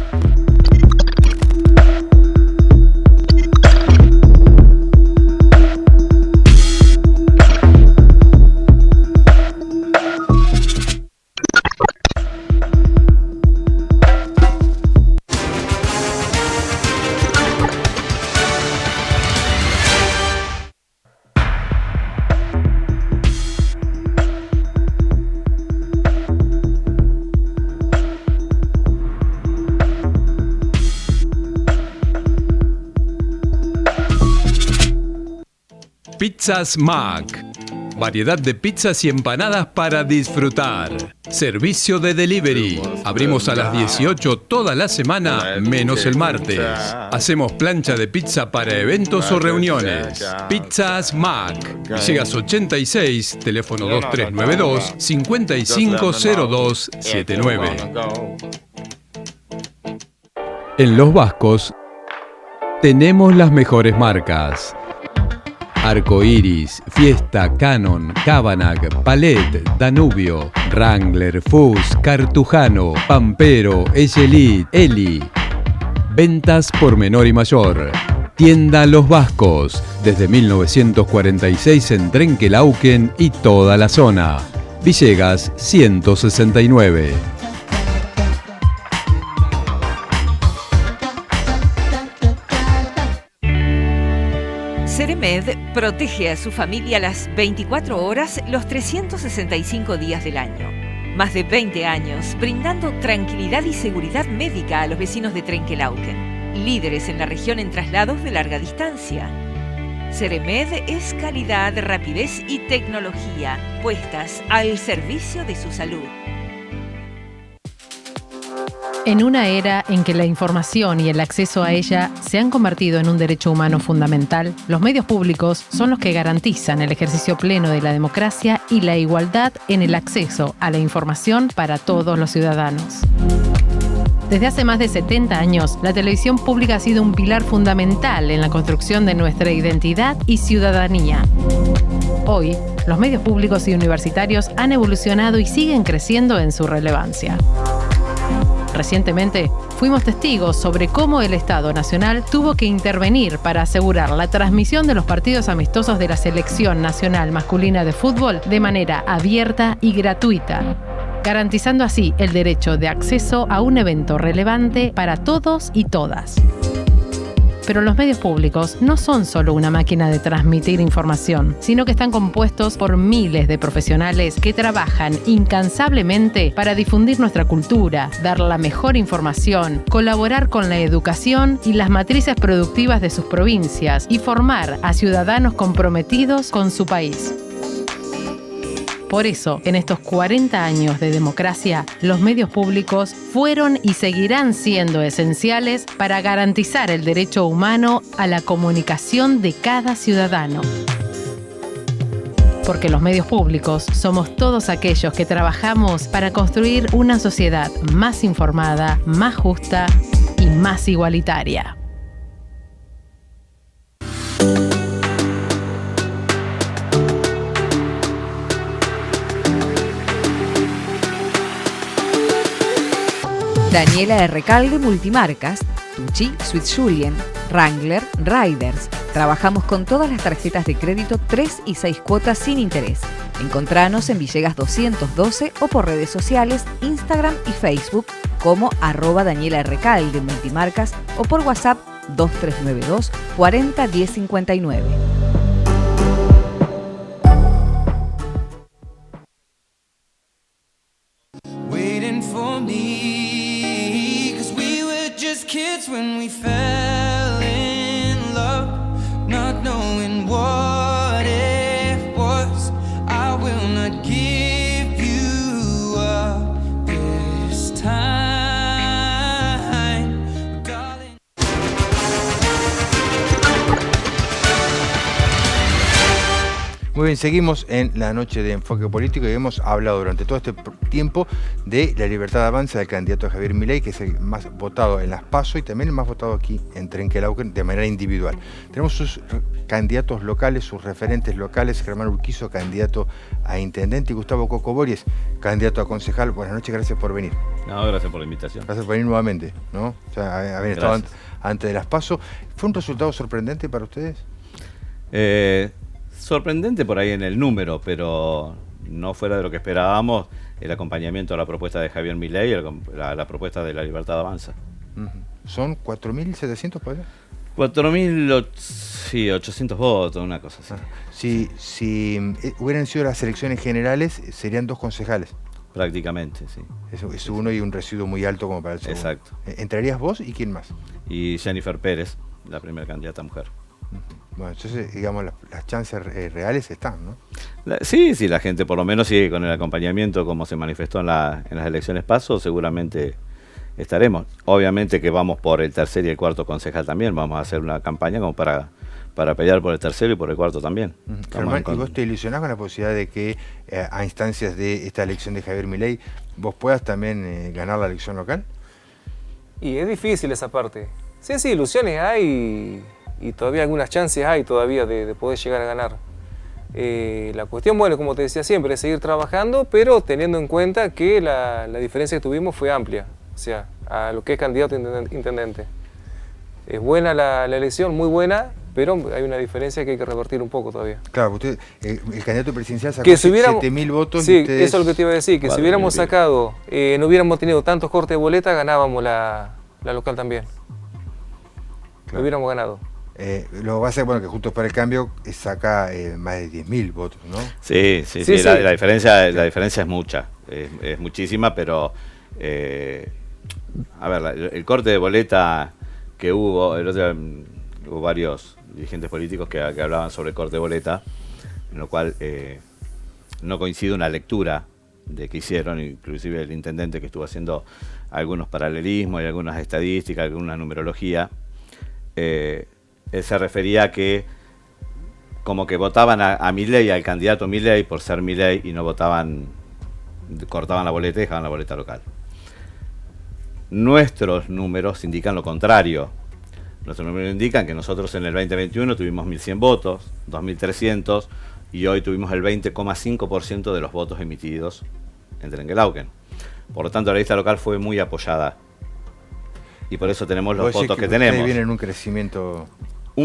S8: Pizzas Mac. Variedad de pizzas y empanadas para disfrutar. Servicio de delivery. Abrimos a las 18 toda la semana, menos el martes. Hacemos plancha de pizza para eventos o reuniones. Pizzas Mac. Villegas 86, teléfono 2392-550279. En Los Vascos tenemos las mejores marcas. Arcoiris, Fiesta, Canon, Cabanac, Palet, Danubio, Wrangler, Fus, Cartujano, Pampero, Egelit, Eli. Ventas por menor y mayor. Tienda Los Vascos, desde 1946 en Trenquelauquen y toda la zona. Villegas 169.
S9: Ceremed protege a su familia las 24 horas, los 365 días del año. Más de 20 años brindando tranquilidad y seguridad médica a los vecinos de Trenquelauquen, líderes en la región en traslados de larga distancia. Ceremed es calidad, rapidez y tecnología puestas al servicio de su salud.
S10: En una era en que la información y el acceso a ella se han convertido en un derecho humano fundamental, los medios públicos son los que garantizan el ejercicio pleno de la democracia y la igualdad en el acceso a la información para todos los ciudadanos. Desde hace más de 70 años, la televisión pública ha sido un pilar fundamental en la construcción de nuestra identidad y ciudadanía. Hoy, los medios públicos y universitarios han evolucionado y siguen creciendo en su relevancia. Recientemente, fuimos testigos sobre cómo el Estado Nacional tuvo que intervenir para asegurar la transmisión de los partidos amistosos de la Selección Nacional Masculina de Fútbol de manera abierta y gratuita, garantizando así el derecho de acceso a un evento relevante para todos y todas. Pero los medios públicos no son solo una máquina de transmitir información, sino que están compuestos por miles de profesionales que trabajan incansablemente para difundir nuestra cultura, dar la mejor información, colaborar con la educación y las matrices productivas de sus provincias y formar a ciudadanos comprometidos con su país. Por eso, en estos 40 años de democracia, los medios públicos fueron y seguirán siendo esenciales para garantizar el derecho humano a la comunicación de cada ciudadano. Porque los medios públicos somos todos aquellos que trabajamos para construir una sociedad más informada, más justa y más igualitaria.
S9: Daniela Recalde Multimarcas, Tucci, Sweet Julien, Wrangler, Riders. Trabajamos con todas las tarjetas de crédito 3 y 6 cuotas sin interés. Encontranos en Villegas 212 o por redes sociales, Instagram y Facebook como @Daniela Recalde Multimarcas o por WhatsApp 2392 40 1059.
S11: When we fell in not give you up this time.
S1: Muy bien, seguimos en la noche de Enfoque Político y hemos hablado durante todo este tiempo de La Libertad Avanza del candidato Javier Milei, que es el más votado en las PASO y también el más votado aquí en Trenquelauquen de manera individual. Tenemos sus candidatos locales, sus referentes locales, Germán Urquizo, candidato a intendente, y Gustavo Coco Bories, candidato a concejal. Buenas noches, gracias por venir.
S12: No, gracias por la invitación.
S1: Gracias por venir nuevamente, ¿no? O sea, haber estado antes de las PASO. ¿Fue un resultado sorprendente para ustedes?
S12: Sorprendente por ahí en el número, pero no fuera de lo que esperábamos el acompañamiento a la propuesta de Javier Milei, la propuesta de La Libertad Avanza.
S1: ¿Son 4.700 para allá?
S12: 4.800 votos, una cosa así.
S1: Si hubieran sido las elecciones generales, serían 2 concejales.
S12: Prácticamente, sí.
S1: Es uno y un residuo muy alto como para el segundo.
S12: Exacto.
S1: ¿Entrarías vos y quién más?
S12: Y Jennifer Pérez, la primera candidata mujer.
S1: Bueno, entonces, digamos, las chances reales están, ¿no?
S12: Sí, la gente por lo menos sigue con el acompañamiento como se manifestó en las elecciones PASO, seguramente estaremos. Obviamente que vamos por el tercer y el cuarto concejal también, vamos a hacer una campaña como para pelear por el tercero y por el cuarto también.
S1: Germán, ¿y vos te ilusionás con la posibilidad de que a instancias de esta elección de Javier Milei vos puedas también ganar la elección local?
S13: Y es difícil esa parte. Sí, ilusiones hay y todavía algunas chances hay todavía de poder llegar a ganar. La cuestión, bueno, como te decía siempre, es seguir trabajando, pero teniendo en cuenta que la diferencia que tuvimos fue amplia, o sea, a lo que es candidato a intendente. Es buena la elección, muy buena, pero hay una diferencia que hay que revertir un poco todavía.
S1: Claro, usted, el candidato presidencial sacó 7.000 votos.
S13: Sí,
S1: y ustedes...
S13: eso es lo que te iba a decir, que si hubiéramos sacado, no hubiéramos tenido tantos cortes de boleta, ganábamos la local también. Claro. Lo hubiéramos ganado.
S1: Lo que pasa es que Juntos para el Cambio saca más de 10.000 votos, ¿no?
S12: Sí. La diferencia es mucha, es muchísima, pero a ver, el corte de boleta que hubo, hubo varios dirigentes políticos que hablaban sobre el corte de boleta, en lo cual no coincide una lectura de que hicieron, inclusive el intendente que estuvo haciendo algunos paralelismos y algunas estadísticas, alguna numerología. Él se refería a que como que votaban a Milei, al candidato Milei por ser Milei, y no votaban, cortaban la boleta y dejaban la boleta local. Nuestros números indican lo contrario. Nuestros números indican que nosotros en el 2021 tuvimos 1.100 votos, 2.300, y hoy tuvimos el 20,5% de los votos emitidos en Trenquelauquen. Por lo tanto, la lista local fue muy apoyada. Y por eso tenemos los votos que tenemos.
S1: Vienen un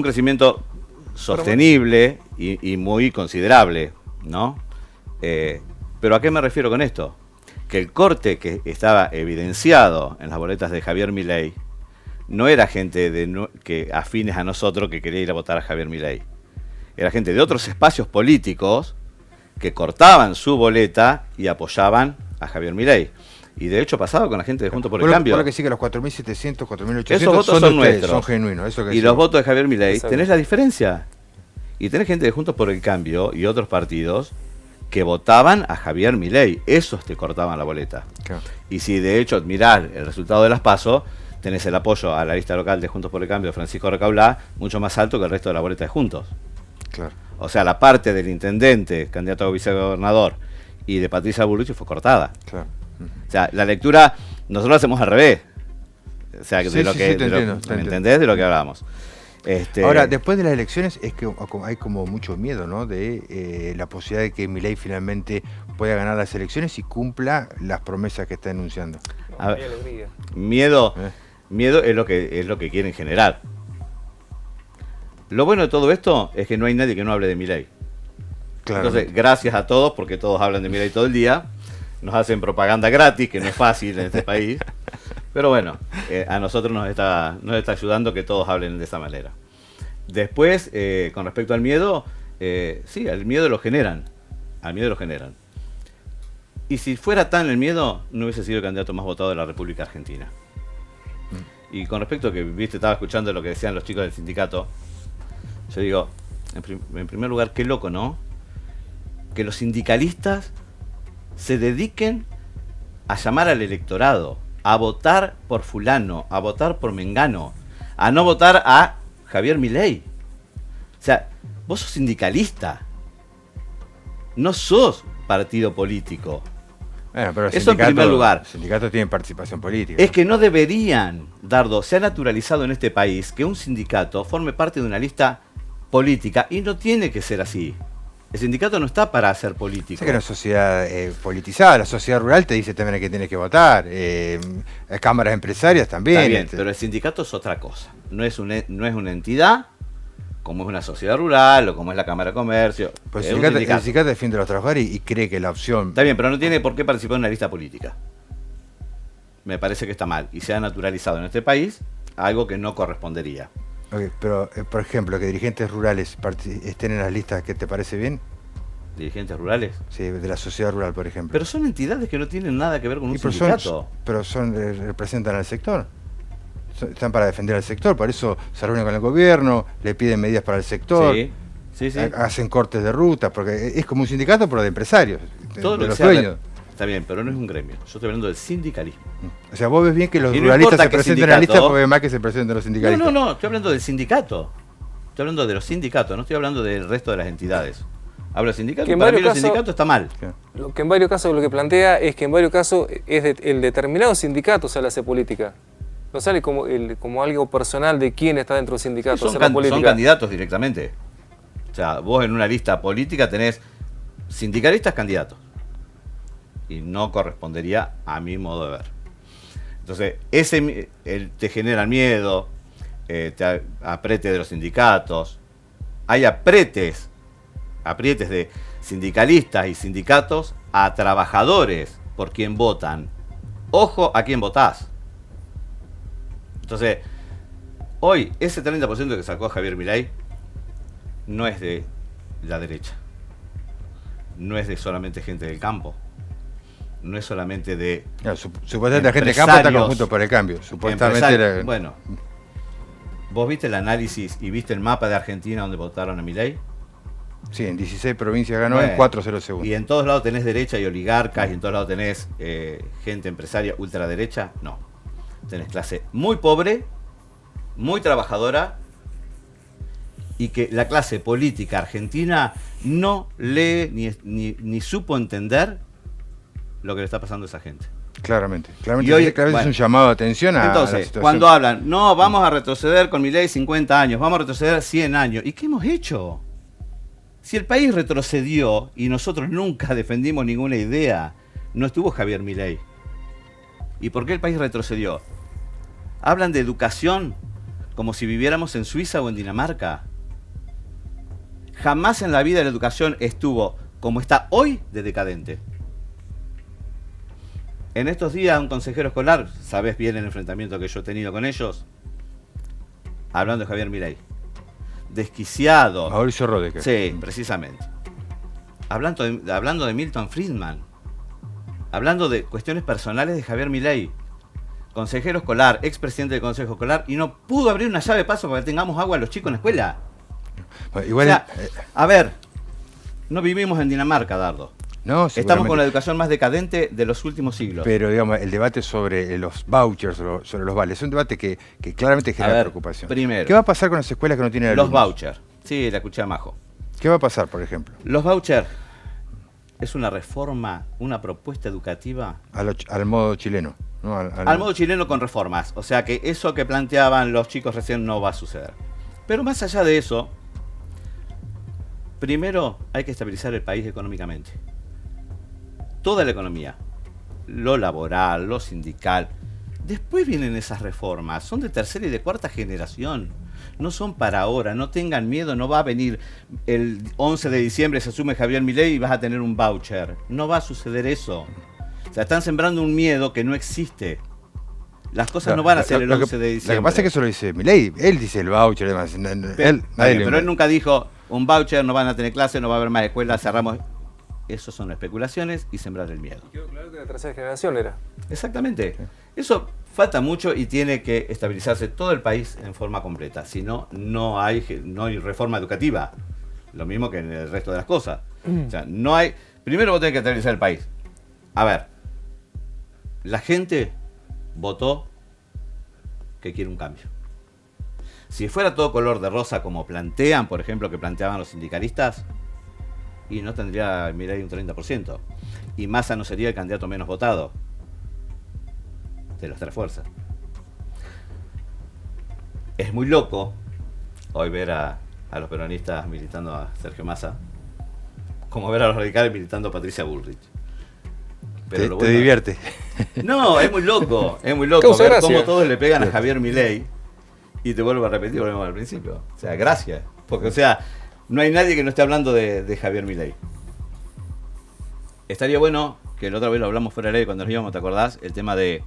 S1: crecimiento
S12: sostenible y muy considerable, ¿no? Pero ¿a qué me refiero con esto? Que el corte que estaba evidenciado en las boletas de Javier Milei no era gente que afines a nosotros que quería ir a votar a Javier Milei. Era gente de otros espacios políticos que cortaban su boleta y apoyaban a Javier Milei. Y de hecho pasaba con la gente de Juntos por el Cambio.
S1: Por lo que sí que los 4.700, 4.800
S12: esos votos son nuestros,
S1: son genuinos. Eso que
S12: y los votos de Javier Milei, tenés la diferencia. Y tenés gente de Juntos por el Cambio y otros partidos que votaban a Javier Milei. Esos te cortaban la boleta. Claro. Y si de hecho mirás el resultado de las PASO, tenés el apoyo a la lista local de Juntos por el Cambio de Francisco Recaulá mucho más alto que el resto de la boleta de Juntos.
S1: Claro.
S12: O sea, la parte del intendente, candidato a vicegobernador, y de Patricia Bullrich fue cortada.
S1: Claro.
S12: O sea, la lectura nosotros la hacemos al revés. O sea, ¿me entendés? De lo que hablábamos.
S1: Ahora, después de las elecciones es que hay como mucho miedo, ¿no? De la posibilidad de que Milei finalmente pueda ganar las elecciones y cumpla las promesas que está enunciando.
S12: A ver, miedo es lo que quieren generar. Lo bueno de todo esto es que no hay nadie que no hable de Milei. Entonces, gracias a todos, porque todos hablan de Milei todo el día. Nos hacen propaganda gratis, que no es fácil en este país. Pero bueno, a nosotros nos está ayudando que todos hablen de esa manera. Después, con respecto al miedo, sí, al miedo lo generan. Y si fuera tan el miedo, no hubiese sido el candidato más votado de la República Argentina. Y con respecto a que, estaba escuchando lo que decían los chicos del sindicato, yo digo, en primer lugar, qué loco, ¿no? que los sindicalistas se dediquen a llamar al electorado, a votar por fulano, a votar por mengano, a no votar a Javier Milei. O sea, vos sos sindicalista, no sos partido político.
S1: Bueno, pero
S12: eso en primer lugar.
S1: Los sindicatos tienen participación política.
S12: Es que no deberían, Dardo, se ha naturalizado en este país que un sindicato forme parte de una lista política y no tiene que ser así. El sindicato no está para hacer político.
S1: Es que es una sociedad politizada, la sociedad rural te dice también que tienes que votar, cámaras empresarias también.
S12: Está bien, pero el sindicato es otra cosa. No es una entidad como es una sociedad rural o como es la Cámara de Comercio.
S1: Pues el sindicato defiende a los trabajadores y cree que la opción...
S12: Está bien, pero no tiene por qué participar en una lista política. Me parece que está mal. Y se ha naturalizado en este país algo que no correspondería.
S1: Okay, pero, por ejemplo, que dirigentes rurales estén en las listas, ¿qué te parece bien?
S12: ¿Dirigentes rurales?
S1: Sí, de la sociedad rural, por ejemplo.
S12: Pero son entidades que no tienen nada que ver con un sindicato.
S1: Pero representan al sector. Están para defender al sector, por eso se reúnen con el gobierno, le piden medidas para el sector,
S12: sí.
S1: Hacen cortes de ruta, porque es como un sindicato, pero de empresarios,
S12: todo
S1: de
S12: lo
S1: los
S12: que
S1: dueños.
S12: Está bien, pero no es un gremio. Yo estoy hablando del sindicalismo.
S1: O sea, vos ves bien que los
S12: no
S1: ruralistas se presenten en la lista, porque ves más que se presenten los sindicalistas.
S12: No, estoy hablando del sindicato. Estoy hablando de los sindicatos, no estoy hablando del resto de las entidades. Hablo de sindicatos, para mí los sindicatos está mal.
S13: Lo que en varios casos lo que plantea es que en varios casos el determinado sindicato sale a hacer política. No sale como algo personal de quién está dentro del sindicato.
S12: Son candidatos directamente. O sea, vos en una lista política tenés sindicalistas candidatos. Y no correspondería a mi modo de ver. Entonces, te genera miedo, aprietes de los sindicatos. Hay aprietes de sindicalistas y sindicatos a trabajadores por quien votan. Ojo a quién votás. Entonces, hoy ese 30% que sacó Javier Milei no es de la derecha. No es de solamente gente del campo. No es solamente de...
S1: supuestamente la gente del campo está conjunto por el cambio. Supuestamente
S12: Bueno, ¿vos viste el análisis y viste el mapa de Argentina donde votaron a Milei?
S1: Sí, en 16 provincias ganó, en 4 0 segundos.
S12: ¿Y en todos lados tenés derecha y oligarcas y en todos lados tenés gente empresaria ultraderecha? No. Tenés clase muy pobre, muy trabajadora, y que la clase política argentina no lee ni supo entender lo que le está pasando a esa gente.
S1: Claramente y hoy, es un llamado de atención a
S12: entonces,
S1: la situación.
S12: Cuando hablan, no, vamos a retroceder con Milei 50 años, vamos a retroceder 100 años. ¿Y qué hemos hecho? Si el país retrocedió y nosotros nunca defendimos ninguna idea, no estuvo Javier Milei. ¿Y por qué el país retrocedió? Hablan de educación como si viviéramos en Suiza o en Dinamarca. Jamás en la vida la educación estuvo como está hoy de decadente. En estos días un consejero escolar, sabés bien el enfrentamiento que yo he tenido con ellos, hablando de Javier Milei. Desquiciado.
S1: Mauricio Rodríguez.
S12: Sí, precisamente. Hablando de Milton Friedman. Hablando de cuestiones personales de Javier Milei. Consejero escolar, expresidente del consejo escolar, y no pudo abrir una llave de paso para que tengamos agua a los chicos en la escuela.
S1: Bueno, igual,
S12: o sea, a ver, no vivimos en Dinamarca, Dardo.
S1: No,
S12: estamos con la educación más decadente de los últimos siglos.
S1: Pero, digamos, el debate sobre los vouchers, sobre los vales, es un debate que claramente genera preocupación.
S12: Primero,
S1: ¿qué va a pasar con las escuelas que no tienen alumnos?
S12: Los vouchers. Sí, la escuché a Majo.
S1: ¿Qué va a pasar, por ejemplo?
S12: Los vouchers es una reforma, una propuesta educativa.
S1: Al modo chileno. ¿No?
S12: Al modo chileno con reformas. O sea que eso que planteaban los chicos recién no va a suceder. Pero más allá de eso, primero hay que estabilizar el país económicamente. Toda la economía, lo laboral, lo sindical. Después vienen esas reformas, son de tercera y de cuarta generación. No son para ahora, no tengan miedo, no va a venir el 11 de diciembre, se asume Javier Milei y vas a tener un voucher. No va a suceder eso. O sea, están sembrando un miedo que no existe. Las cosas no van a ser el 11 de diciembre.
S1: Lo que pasa es que eso lo dice Milei, él dice el voucher y demás.
S12: Pero él nunca dijo, un voucher, no van a tener clase, no va a haber más escuelas, cerramos... Eso son especulaciones y sembrar el miedo.
S13: Y quedó claro que la tercera generación era.
S12: Exactamente. Eso falta mucho y tiene que estabilizarse todo el país en forma completa. Si no, no hay reforma educativa. Lo mismo que en el resto de las cosas. O sea, no hay... Primero vos tenés que analizar el país. A ver, la gente votó que quiere un cambio. Si fuera todo color de rosa como plantean, por ejemplo, que planteaban los sindicalistas, y no tendría Milei un 30%. Y Massa no sería el candidato menos votado de las tres fuerzas. Es muy loco hoy ver a los peronistas militando a Sergio Massa, como ver a los radicales militando a Patricia Bullrich. Pero
S1: te divierte.
S12: No, es muy loco ver cómo todos le pegan a Javier Milei. Y te vuelvo a repetir, volvemos al principio. O sea, gracias. Porque, o sea, no hay nadie que no esté hablando de Javier Milei. Estaría bueno, que la otra vez lo hablamos fuera de ley cuando nos íbamos, ¿te acordás? El tema de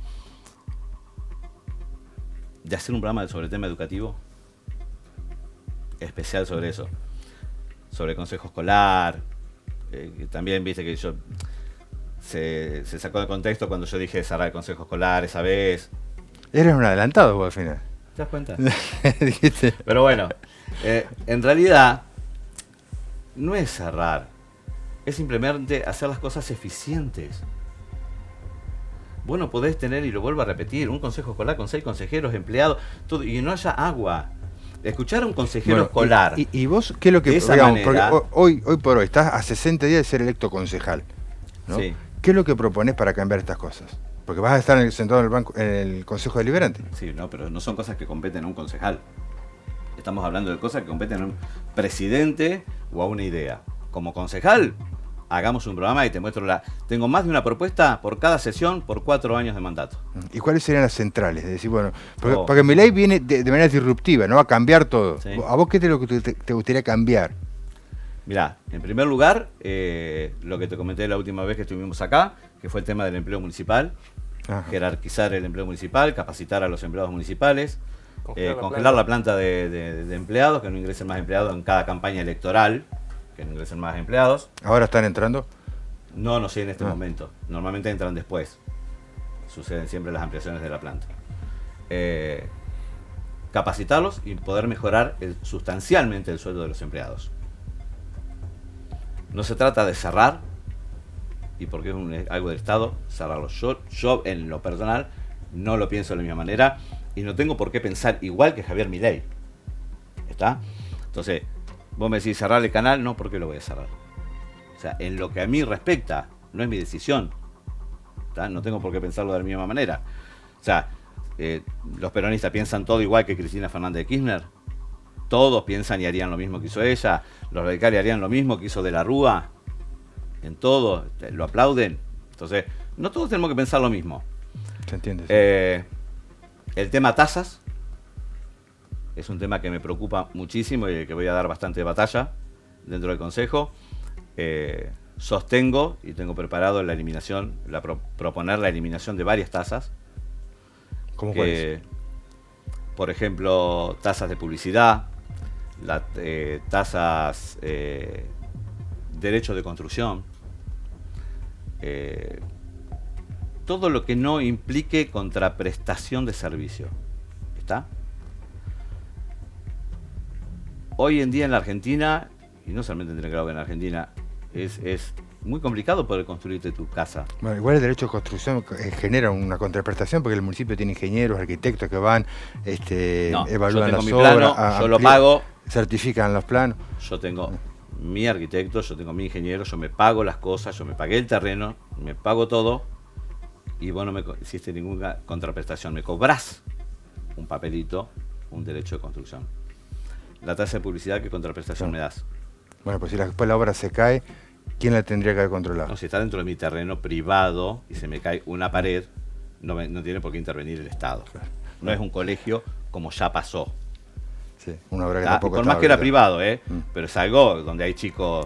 S12: hacer un programa sobre el tema educativo especial sobre eso. Sobre el consejo escolar. También viste que yo se sacó de contexto cuando yo dije cerrar el consejo escolar esa vez.
S1: Eres un adelantado vos al final.
S12: ¿Te das cuenta? Pero bueno, en realidad no es cerrar, es simplemente hacer las cosas eficientes. Vos no podés tener, y lo vuelvo a repetir, un consejo escolar con 6 consejeros, empleados, todo, y no haya agua. Escuchar a un consejero escolar.
S1: ¿Y vos qué es lo que, digamos, porque hoy por hoy estás a 60 días de ser electo concejal, ¿no? Sí. ¿Qué es lo que proponés para cambiar estas cosas? Porque vas a estar sentado en el Consejo Deliberante.
S12: Sí, no, pero no son cosas que competen a un concejal. Estamos hablando de cosas que competen a un presidente o a una idea. Como concejal, hagamos un programa y te muestro Tengo más de una propuesta por cada sesión por 4 años de mandato.
S1: ¿Y cuáles serían las centrales? Es decir, bueno, porque Milei viene de manera disruptiva, ¿no? A cambiar todo. Sí. ¿A vos qué es lo que te gustaría cambiar?
S12: Mirá, en primer lugar, lo que te comenté la última vez que estuvimos acá, que fue el tema del empleo municipal. Ajá. Jerarquizar el empleo municipal, capacitar a los empleados municipales, congelar la planta de empleados, que no ingresen más empleados en cada campaña electoral, que no ingresen más empleados.
S1: ¿Ahora están entrando?
S12: No sé en este momento. Normalmente entran después. Suceden siempre las ampliaciones de la planta. Capacitarlos y poder mejorar sustancialmente el sueldo de los empleados. No se trata de cerrar, y porque es algo del Estado, cerrarlo. Yo en lo personal no lo pienso de la misma manera y no tengo por qué pensar igual que Javier Milei. ¿Está? Entonces, vos me decís cerrar el canal, no, ¿por qué lo voy a cerrar? O sea, en lo que a mí respecta, no es mi decisión. ¿Está? No tengo por qué pensarlo de la misma manera. O sea, los peronistas piensan todo igual que Cristina Fernández de Kirchner. Todos piensan y harían lo mismo que hizo ella. Los radicales harían lo mismo que hizo De la Rúa. En todo, lo aplauden. Entonces, no todos tenemos que pensar lo mismo.
S1: ¿Se entiende?
S12: El tema tasas es un tema que me preocupa muchísimo y que voy a dar bastante batalla dentro del Consejo. Sostengo y tengo preparado la eliminación, proponer la eliminación de varias tasas.
S1: ¿Cómo cuáles?
S12: Por ejemplo, tasas de publicidad, tasas... derechos de construcción, todo lo que no implique contraprestación de servicio. ¿Está? Hoy en día en la Argentina, y no solamente en Nicaragua, en la Argentina, es muy complicado poder construirte tu casa.
S1: Bueno, igual el derecho de construcción genera una contraprestación porque el municipio tiene ingenieros, arquitectos que van, evalúan las obras,
S12: yo lo pago,
S1: certifican los planos.
S12: Yo tengo mi arquitecto, yo tengo mi ingeniero, yo me pago las cosas, yo me pagué el terreno, me pago todo y vos no me hiciste ninguna contraprestación, me cobrás un papelito, un derecho de construcción. La tasa de publicidad, ¿qué contraprestación me das?
S1: Bueno, pues si después la obra se cae, ¿quién la tendría que haber controlado?
S12: No, si está dentro de mi terreno privado y se me cae una pared, no tiene por qué intervenir el Estado. Claro. No es un colegio como ya pasó.
S1: Sí, una obra que tampoco
S12: por más que era privado, pero es algo donde hay chicos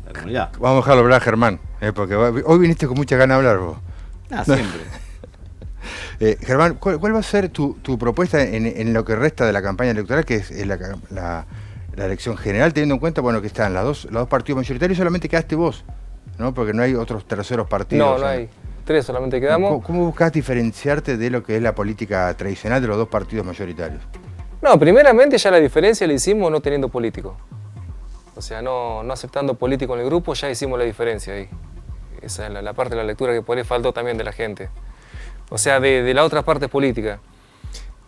S12: de la comunidad.
S1: Vamos a dejarlo hablar, Germán, porque hoy viniste con mucha ganas de hablar vos.
S12: Siempre.
S1: Germán, ¿cuál va a ser tu propuesta en lo que resta de la campaña electoral, que es la elección general, teniendo en cuenta que están los dos partidos mayoritarios y solamente quedaste vos, ¿no? Porque no hay otros terceros partidos.
S13: No hay. 3 solamente quedamos.
S1: ¿Cómo buscás diferenciarte de lo que es la política tradicional de los dos partidos mayoritarios?
S13: No, primeramente ya la diferencia la hicimos no teniendo políticos. O sea, no aceptando político en el grupo, ya hicimos la diferencia ahí. Esa es la parte de la lectura que por ahí faltó también de la gente. O sea, de la otra parte política.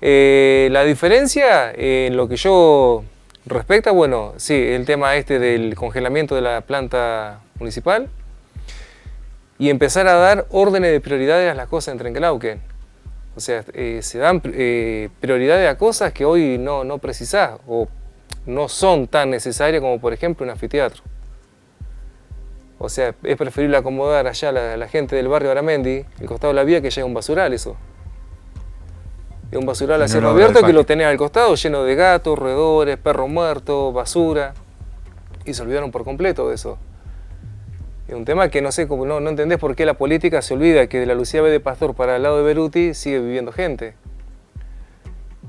S13: La diferencia en lo que yo respecta, bueno, sí, el tema este del congelamiento de la planta municipal y empezar a dar órdenes de prioridades a las cosas en Trenquelauquen. O sea, se dan prioridades a cosas que hoy no precisás o no son tan necesarias como, por ejemplo, un anfiteatro. O sea, es preferible acomodar allá a la gente del barrio Aramendi, el costado de la vía, que llegue un basural eso. Es un basural a cielo abierto que lo tenés al costado lleno de gatos, roedores, perros muertos, basura. Y se olvidaron por completo de eso. Es un tema que no sé, como no entendés por qué la política se olvida que de la Lucía B de Pastor para el lado de Beruti sigue viviendo gente.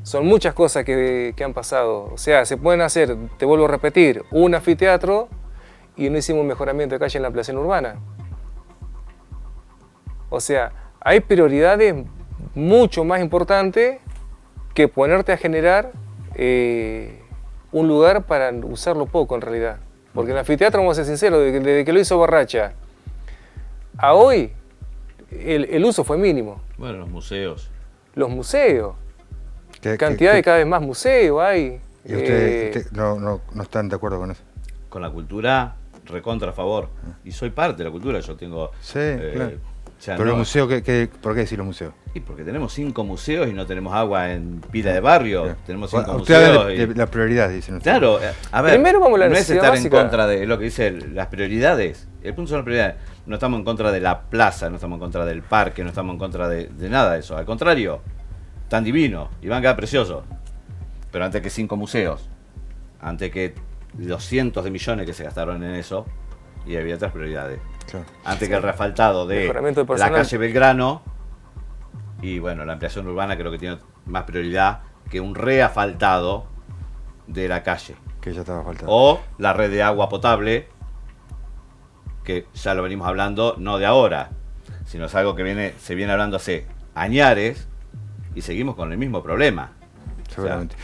S13: Son muchas cosas que han pasado. O sea, se pueden hacer, te vuelvo a repetir, un anfiteatro y no hicimos un mejoramiento de calle en la ampliación urbana. O sea, hay prioridades mucho más importantes que ponerte a generar un lugar para usarlo poco en realidad. Porque el anfiteatro, vamos a ser sinceros, desde que lo hizo Barracha a hoy, el uso fue mínimo.
S12: Bueno, los museos.
S13: Los museos. Cantidad de cada vez más museos hay.
S1: ¿Y ustedes no están de acuerdo con eso?
S12: Con la cultura, recontra a favor. Y soy parte de la cultura, yo tengo...
S1: Sí, claro.
S12: sea,
S1: pero
S12: no,
S1: los museos, ¿por qué decir los museos?
S12: Y porque tenemos 5 museos y no tenemos agua en pila de barrio.
S1: Claro.
S12: Tenemos 5 museos.
S1: Usted habla de la prioridad, dicen ustedes.
S12: Claro, a ver,
S13: primero vamos a la
S12: no es
S13: necesidad
S12: estar
S13: básica.
S12: en contra de lo que dice las prioridades. El punto son las prioridades. No estamos en contra de la plaza, no estamos en contra del parque, no estamos en contra de nada de eso. Al contrario, tan divino y van a quedar preciosos. Pero antes que 5 museos, antes que los cientos de millones que se gastaron en eso, y había otras prioridades. Claro. Antes que el reasfaltado de la calle Belgrano, y bueno, la ampliación urbana creo que tiene más prioridad que un reasfaltado de la calle.
S1: Que ya estaba faltando.
S12: O la red de agua potable, que ya lo venimos hablando, no de ahora, sino es algo que se viene hablando hace añares y seguimos con el mismo problema.
S1: Seguramente.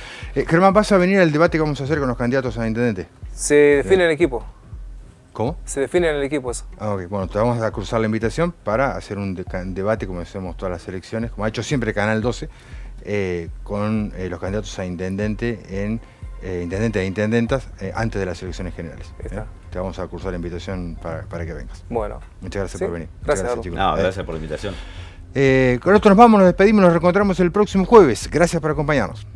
S1: Germán, ¿vas a venir al debate que vamos a hacer con los candidatos a intendente?
S13: Se define el equipo.
S1: ¿Cómo?
S13: Se define en el equipo eso.
S1: Ok, bueno, te vamos a cruzar la invitación para hacer un debate como hacemos todas las elecciones, como ha hecho siempre Canal 12, con los candidatos a intendente intendente e intendentas antes de las elecciones generales. Te vamos a cruzar la invitación para que vengas.
S13: Bueno.
S1: Muchas gracias por venir.
S13: Gracias,
S1: chicos.
S12: No, gracias por la invitación.
S1: Con esto nos vamos, nos despedimos, nos reencontramos el próximo jueves. Gracias por acompañarnos.